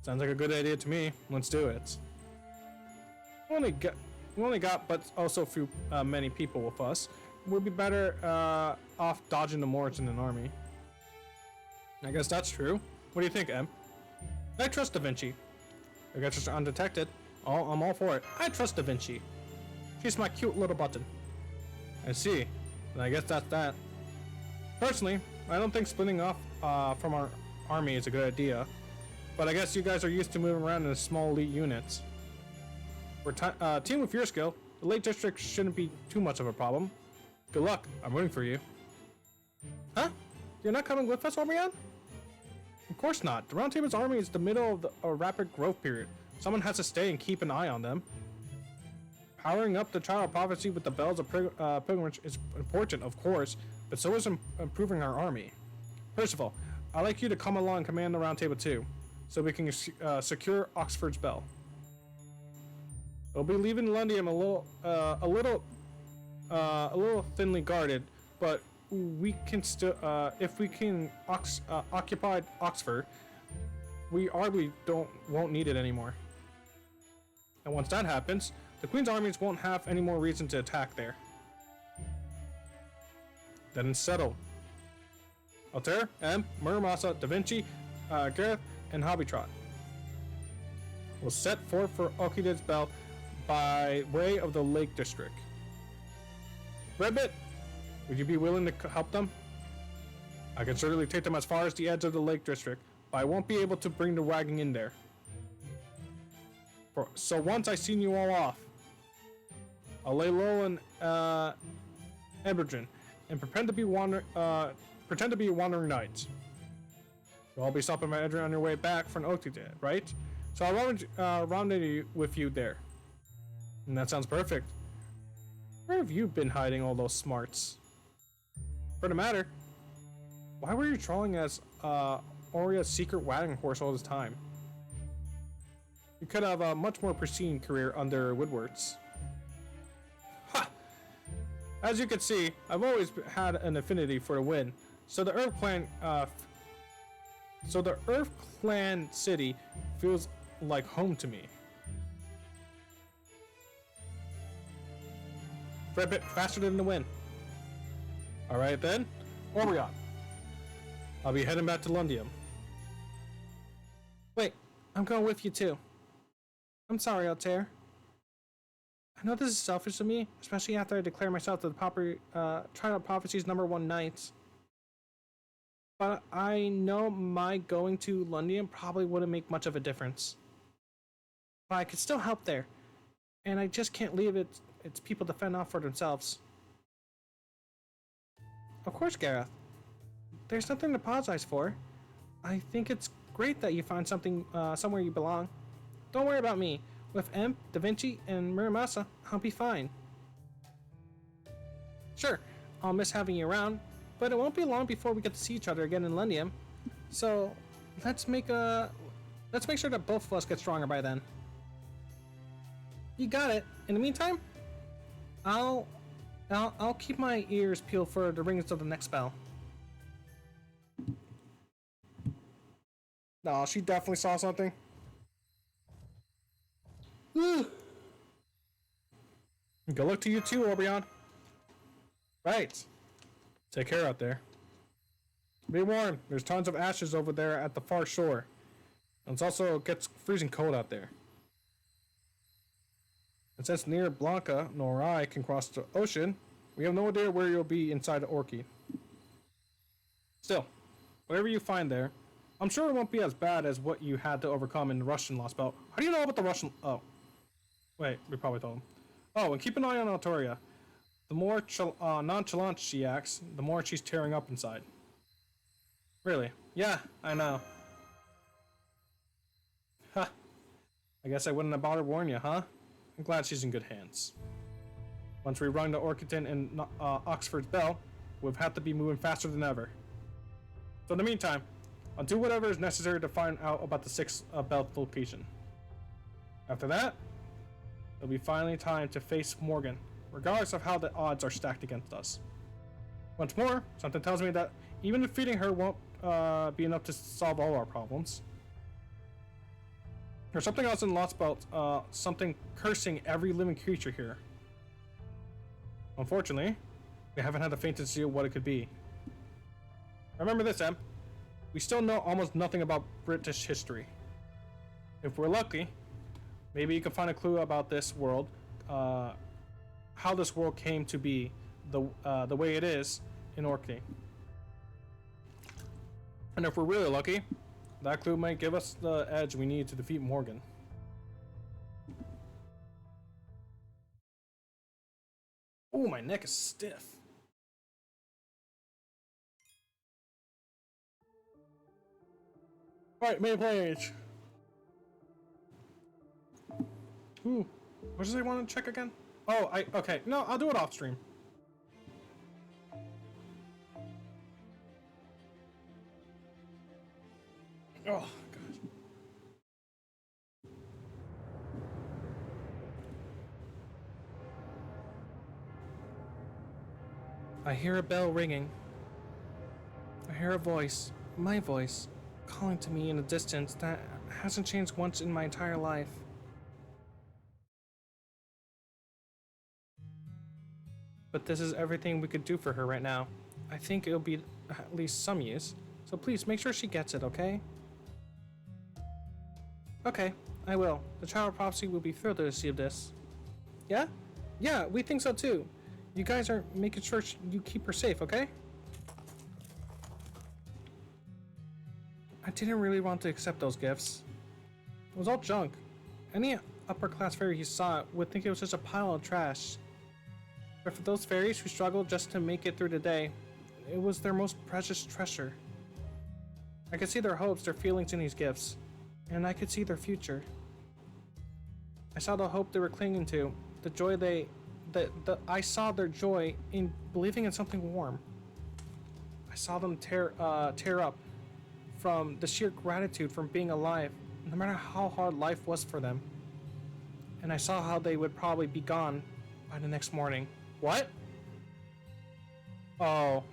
sounds like a good idea to me. Let's do it. We only got but also many people with us. We'd be better off dodging the morgues in an army. I guess that's true. What do you think, Em? I trust Da Vinci. I guess it's undetected. I'm all for it. I trust Da Vinci. She's my cute little button. I see. And I guess that's that. Personally, I don't think splitting off from army is a good idea. But I guess you guys are used to moving around in small elite units. For team with your skill, the Lake District shouldn't be too much of a problem. Good luck. I'm rooting for you. Huh? You're not coming with us, Orbeon? Of course not. The Round Table's army is the middle of a rapid growth period. Someone has to stay and keep an eye on them. Powering up the Child of Prophecy with the Bells of Pilgrimage is important, of course, but so is improving our army. Percival, I'd like you to come along and command the Round Table too, so we can secure Oxford's Bell. We'll be leaving London a little thinly guarded, but we can still, if we can occupy Oxford, we arguably won't need it anymore. And once that happens, the Queen's armies won't have any more reason to attack there. Then it's settled. Altair, M, Muramasa, Da Vinci, Gareth, and Hobbytrot will set forth for Oxford's Bell by way of the Lake District. Redbit, would you be willing to help them? I can certainly take them as far as the edge of the Lake District, but I won't be able to bring the wagon in there. So once I seen you all off, I'll lay low in Edgerton and pretend to be wandering knights. You'll all be stopping by Edgerton on your way back from Oakdale, right? So I'll rendezvous with you there. And that sounds perfect. Where have you been hiding all those smarts? For the matter, why were you trolling as Oria's secret wagon horse all this time? You could have a much more pristine career under Woodward's. Ha! As you can see, I've always had an affinity for the wind, so the Earth Clan city feels like home to me. For a bit faster than the wind. Alright then, Orion. I'll be heading back to Lundium. Wait, I'm going with you too. I'm sorry, Altair. I know this is selfish of me, especially after I declare myself the Trial of Prophecy's #1 knight. But I know my going to Lundium probably wouldn't make much of a difference. But I could still help there, and I just can't leave its people to fend off for themselves. Of course, Gareth. There's nothing to apologize for. I think it's great that you find something somewhere you belong. Don't worry about me. With M, Da Vinci, and Muramasa, I'll be fine. Sure, I'll miss having you around, but it won't be long before we get to see each other again in Lundium. So let's make sure that both of us get stronger by then. You got it. In the meantime, I'll keep my ears peeled for the rings of the next bell. No, she definitely saw something. Good luck to you too, Orbeon. Right. Take care out there. Be warned, there's tons of ashes over there at the far shore. And it also gets freezing cold out there. And since neither Blanca nor I can cross the ocean, we have no idea where you'll be inside the Orchid. Still, whatever you find there, I'm sure it won't be as bad as what you had to overcome in the Russian Lostbelt. How do you know about the Russian... Oh. Wait, we probably told him. Oh, and keep an eye on Altoria. The more nonchalant she acts, the more she's tearing up inside. Really? Yeah, I know. Ha. I guess I wouldn't have bothered warn you, huh? I'm glad she's in good hands. Once we rung the Orchidton and Oxford's Bell, we'll have to be moving faster than ever. So in the meantime, I'll do whatever is necessary to find out about the 6th bell location. After that, it'll be finally time to face Morgan, regardless of how the odds are stacked against us. Once more, something tells me that even defeating her won't be enough to solve all our problems. There's something else in Lostbelt, something cursing every living creature here. Unfortunately, we haven't had the faintest idea what it could be. Remember this, Em. We still know almost nothing about British history. If we're lucky, maybe you can find a clue about this world, how this world came to be the way it is in Orkney. And if we're really lucky, that clue might give us the edge we need to defeat Morgan. Oh, my neck is stiff. Alright, main page. Ooh, what does I want to check again? Oh, okay. No, I'll do it off stream. Oh, gosh. I hear a bell ringing. I hear a voice, my voice, calling to me in a distance that hasn't changed once in my entire life. But this is everything we could do for her right now. I think it'll be at least some use. So please make sure she gets it, okay? Okay, I will. The Child of Prophecy will be thrilled to receive this. Yeah? Yeah, we think so too. You guys are making sure you keep her safe, okay? I didn't really want to accept those gifts. It was all junk. Any upper-class fairy who saw it would think it was just a pile of trash. But for those fairies who struggled just to make it through the day, it was their most precious treasure. I could see their hopes, their feelings in these gifts, and I could see their future. I saw the hope they were clinging to, the joy I saw their joy in believing in something warm. I saw them tear up from the sheer gratitude from being alive, no matter how hard life was for them. And I saw how they would probably be gone by the next morning. What? Oh.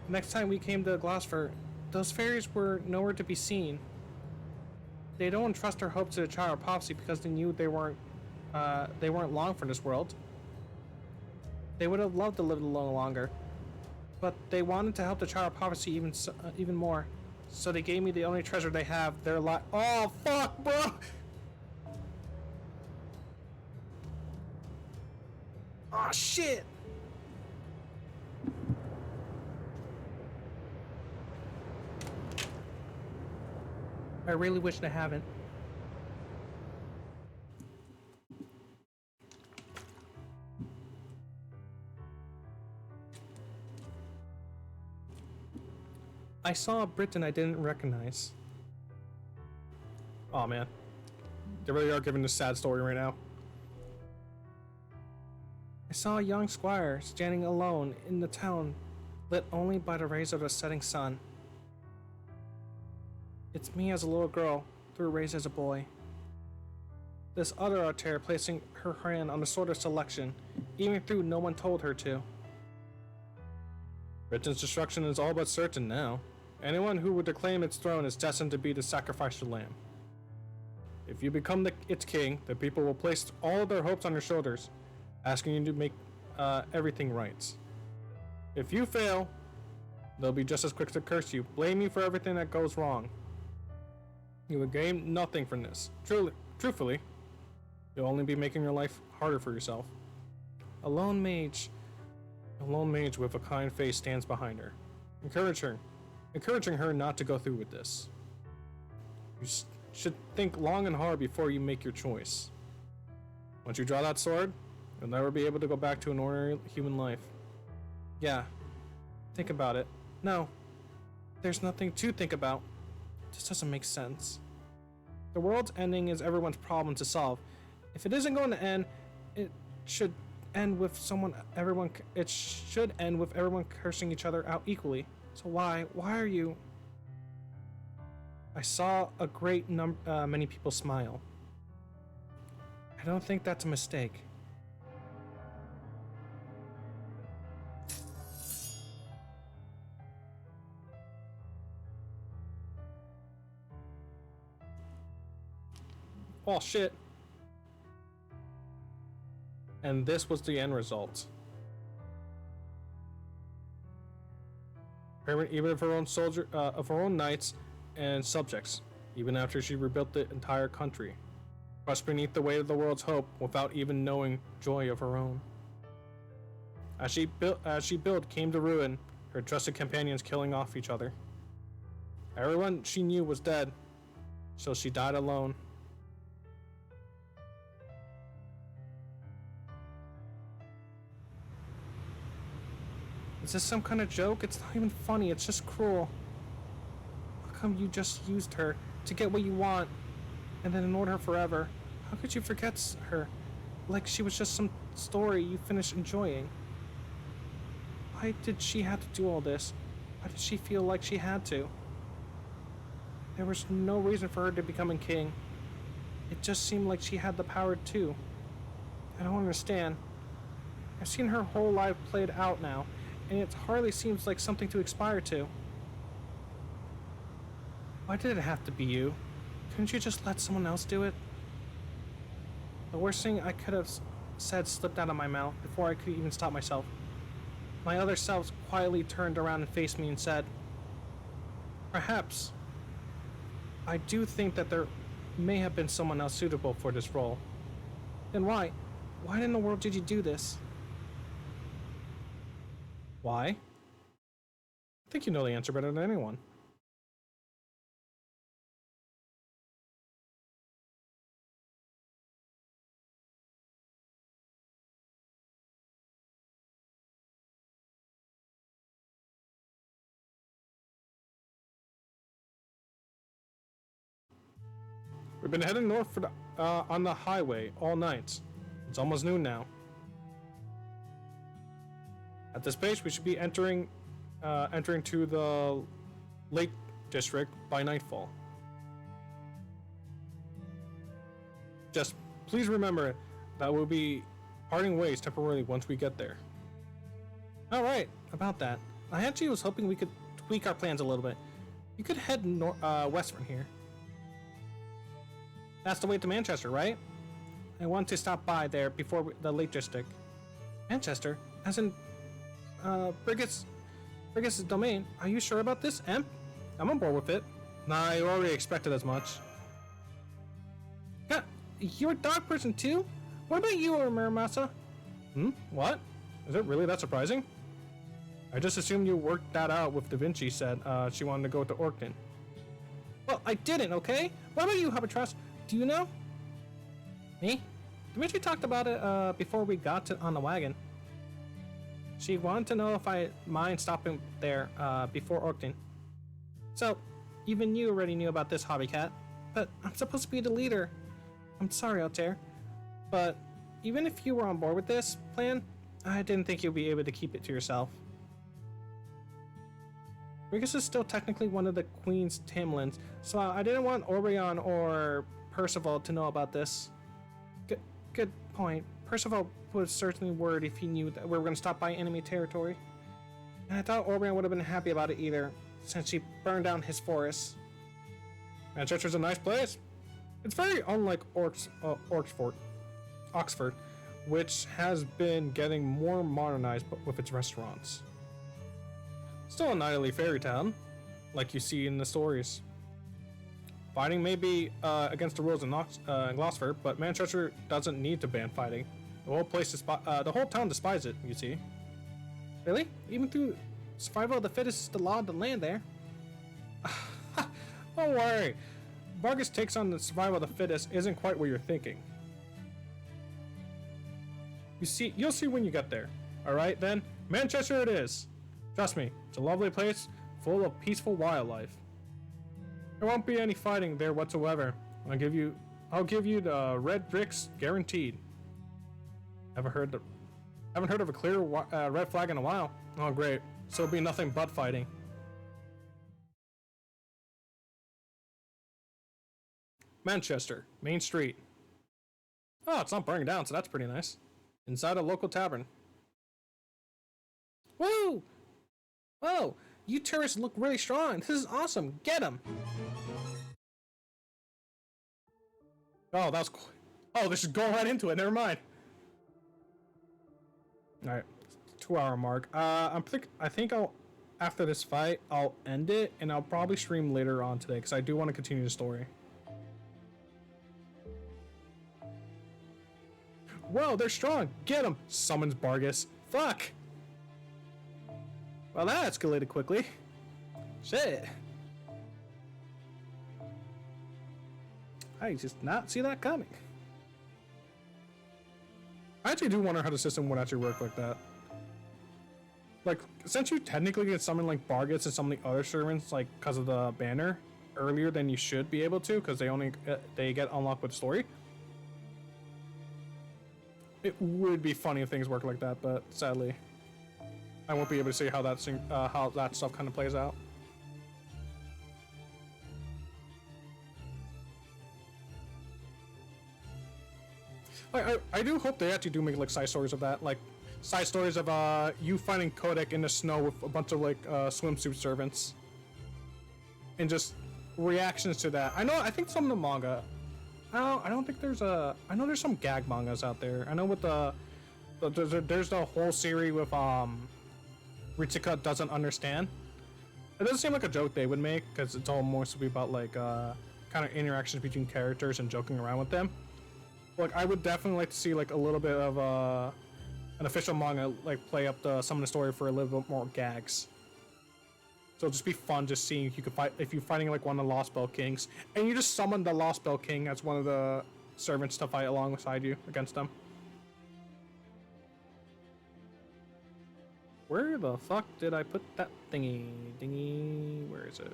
Next time we came to Gloucester, those fairies were nowhere to be seen. They don't entrust their hopes to the Child of Prophecy because they knew they weren't long for this world. They would have loved to live a little longer, but they wanted to help the Child of Prophecy even more. So they gave me the only treasure they have, their life. Oh fuck, bro! Oh shit! I really wish I haven't. I saw a Briton I didn't recognize. Oh man. They really are giving this sad story right now. I saw a young squire standing alone in the town, lit only by the rays of the setting sun. It's me as a little girl, through rays as a boy. This other archer placing her hand on the sword of selection, even though no one told her to. Britain's destruction is all but certain now. Anyone who would reclaim its throne is destined to be the sacrificial lamb. If you become its king, the people will place all of their hopes on your shoulders, asking you to make everything right. If you fail, they'll be just as quick to curse you, blame you for everything that goes wrong. You will gain nothing from this. Truthfully, you'll only be making your life harder for yourself. A lone mage with a kind face stands behind her, encouraging her not to go through with this. You should think long and hard before you make your choice. Once you draw that sword, you'll never be able to go back to an ordinary human life. Yeah, think about it. No, there's nothing to think about. This doesn't make sense. The world's ending is everyone's problem to solve. If it isn't going to end, it should end with everyone cursing each other out equally. So why are you? I saw a great many people smile. I don't think that's a mistake. Oh shit. And this was the end result. Even of her own knights and subjects, even after she rebuilt the entire country, crushed beneath the weight of the world's hope without even knowing joy of her own. As she built came to ruin, her trusted companions killing off each other. Everyone she knew was dead, so she died alone. Is this some kind of joke? It's not even funny, it's just cruel. How come you just used her to get what you want and then ignored her forever? How could you forget her like she was just some story you finished enjoying? Why did she have to do all this? Why did she feel like she had to? There was no reason for her to become king. It just seemed like she had the power too. I don't understand. I've seen her whole life played out now, and it hardly seems like something to aspire to. Why did it have to be you? Couldn't you just let someone else do it? The worst thing I could have said slipped out of my mouth before I could even stop myself. My other self quietly turned around and faced me and said, "Perhaps. I do think that there may have been someone else suitable for this role. Then why? Why in the world did you do this?" Why? I think you know the answer better than anyone. We've been heading north for on the highway all night. It's almost noon now. At this pace, we should be entering to the Lake District by nightfall. Just please remember that we'll be parting ways temporarily once we get there. Alright, about that. I actually was hoping we could tweak our plans a little bit. You could head west from here. That's the way to Manchester, right? I want to stop by there before the Lake District. Manchester? As in, Brigit's domain. Are you sure about this, Emp? I'm on board with it. Nah, I already expected as much. Yeah, you're a dog person too? What about you, Muramasa? What? Is it really that surprising? I just assumed you worked that out with Da Vinci said she wanted to go to Orkton. Well, I didn't, okay? What about you, Habatrust? Do you know? Me? Da Vinci talked about it before we got on the wagon. She wanted to know if I mind stopping there before Orkton. So, even you already knew about this, Hobby Cat. But I'm supposed to be the leader. I'm sorry, Altair. But even if you were on board with this plan, I didn't think you'd be able to keep it to yourself. Brigus is still technically one of the Queen's Tamlins, so I didn't want Orion or Percival to know about this. Good point. Percival would certainly worried if he knew that we were going to stop by enemy territory. And I thought Orion would have been happy about it either, since she burned down his forest. Manchester's a nice place. It's very unlike Oxford, which has been getting more modernized with its restaurants. Still a knightly fairy town, like you see in the stories. Fighting may be against the rules in Gloucester, but Manchester doesn't need to ban fighting. The whole town despises it, you see. Really? Even through survival of the fittest is the law of the land there. Don't worry. Vargas takes on the survival of the fittest isn't quite what you're thinking. You'll see when you get there. Alright then, Manchester it is. Trust me, it's a lovely place full of peaceful wildlife. There won't be any fighting there whatsoever. I'll give you the red bricks guaranteed. Haven't heard of a clear red flag in a while. Oh great, so it'll be nothing but fighting. Manchester, Main Street. Oh, it's not burning down, so that's pretty nice. Inside a local tavern. Woo! Whoa! You tourists look really strong. This is awesome. Get them. Oh, that was cool. Oh, this is going right into it. Never mind. All right, 2-hour mark. I think after this fight, I'll end it, and I'll probably stream later on today because I do want to continue the story. Whoa, they're strong. Get them. Summons Vargas. Fuck. Well, that escalated quickly. Shit. I just not see that coming. I actually do wonder how the system would actually work like that. Like, since you technically get summon like Bargets and some of the other servants, like because of the banner, earlier than you should be able to, because they get unlocked with story. It would be funny if things work like that, but sadly, I won't be able to see how that stuff kind of plays out. I do hope they actually do make like side stories of that, like side stories of you finding Kodak in the snow with a bunch of like swimsuit servants, and just reactions to that. I think some of the manga. I don't think there's a. I know there's some gag mangas out there. I know with there's the whole series with Ritsuka doesn't understand. It doesn't seem like a joke they would make because it's all more to be about like kind of interactions between characters and joking around with them. Like I would definitely like to see like a little bit of an official manga like play up some of the story for a little bit more gags. So it'll just be fun just seeing if you could fight if you're fighting like one of the Lostbelt Kings and you just summon the Lostbelt King as one of the servants to fight alongside you against them. Where the fuck did I put that thingy? Where is it?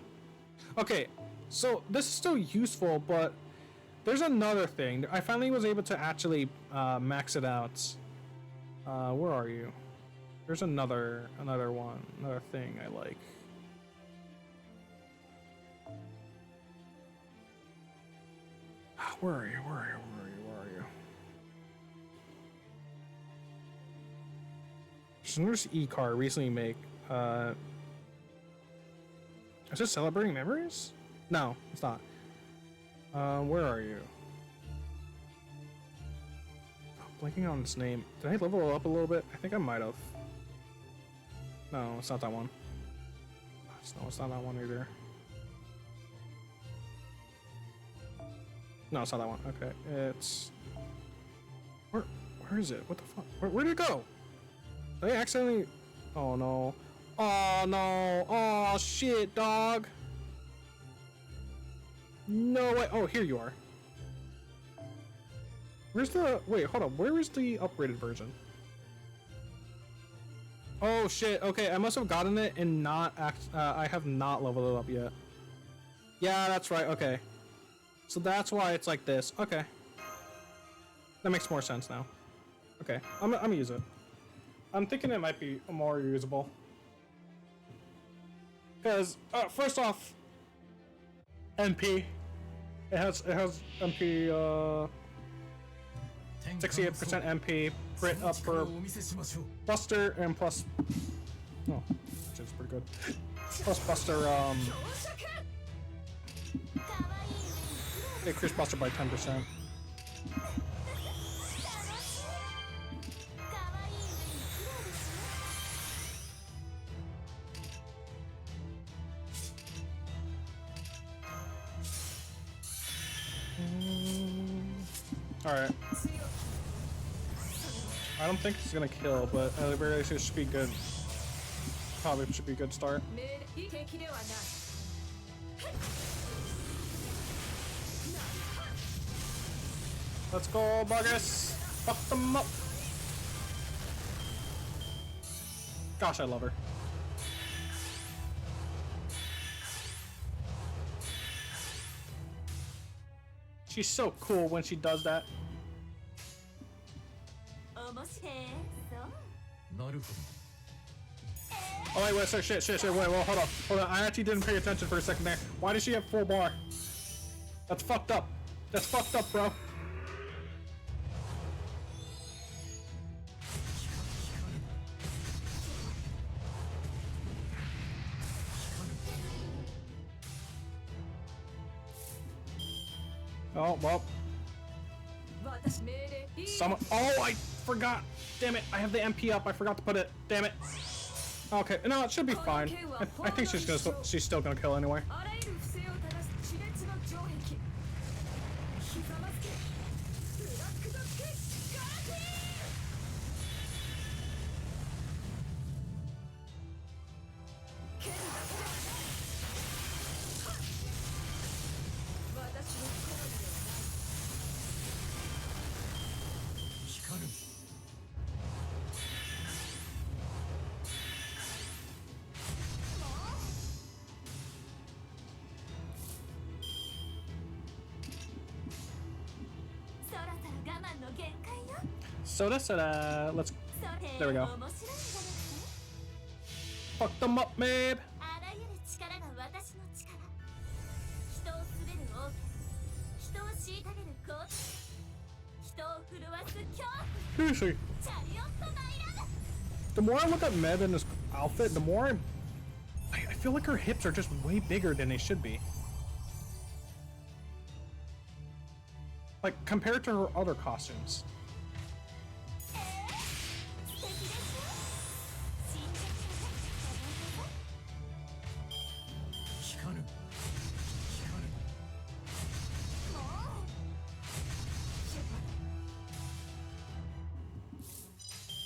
Okay, so this is still useful, but there's another thing. I finally was able to actually max it out. Where are you? There's another thing I like. Where are you? There's e-car recently make. Is it Celebrating Memories? No, it's not. Where are you? Oh, blanking on its name. Did I level it up a little bit? I think I might have. No, it's not that one. No, it's not that one either. No, it's not that one. Okay, it's... Where is it? What the fuck? Where'd it go? Did I accidentally... Oh, no. Oh, no. Oh, shit, dog. No way. Oh, here you are. Where's the... Wait, hold on. Where is the upgraded version? Oh, shit. Okay, I must have gotten it and not... I have not leveled it up yet. Yeah, that's right. Okay. So that's why it's like this. Okay. That makes more sense now. Okay. I'm gonna use it. I'm thinking it might be more usable. Because, first off... NP. It has MP, 68% MP, crit up for Buster, and plus... Oh, which is pretty good. Plus Buster, increase Buster by 10%. Alright. I don't think it's gonna kill, but at the very least it should be good. Probably should be a good start. Let's go, Buggers! Fuck them up! Gosh, I love her. She's so cool when she does that. Oh wait, shit, wait, hold on. I actually didn't pay attention for a second there. Why does she have full bar? That's fucked up. That's fucked up, bro. Oh, well. Oh, I forgot. Damn it. I have the MP up. I forgot to put it. Damn it. Okay. No, it should be fine. I think she's still gonna kill anyway. Soda soda. Let's. There we go. Fuck them up, babe. Seriously. The more I look at Meb in this outfit, the more I feel like her hips are just way bigger than they should be. Like, compared to her other costumes.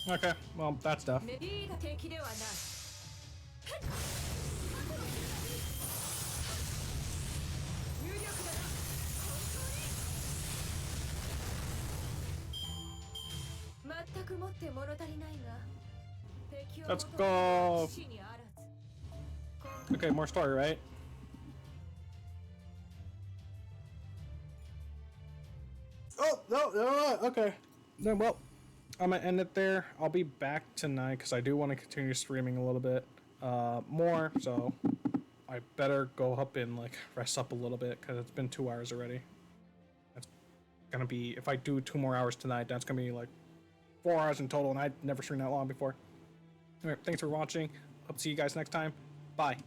Okay, well, that's tough. Let's go. Okay, more story, right? Oh, no, okay. Then, well, I'm gonna end it there. I'll be back tonight because I do want to continue streaming a little bit more, so I better go up and like rest up a little bit because it's been 2 hours already. That's gonna be, if I do 2 more hours tonight, that's gonna be like 4 hours in total, and I'd never streamed that long before. Anyway, thanks for watching. Hope to see you guys next time. Bye.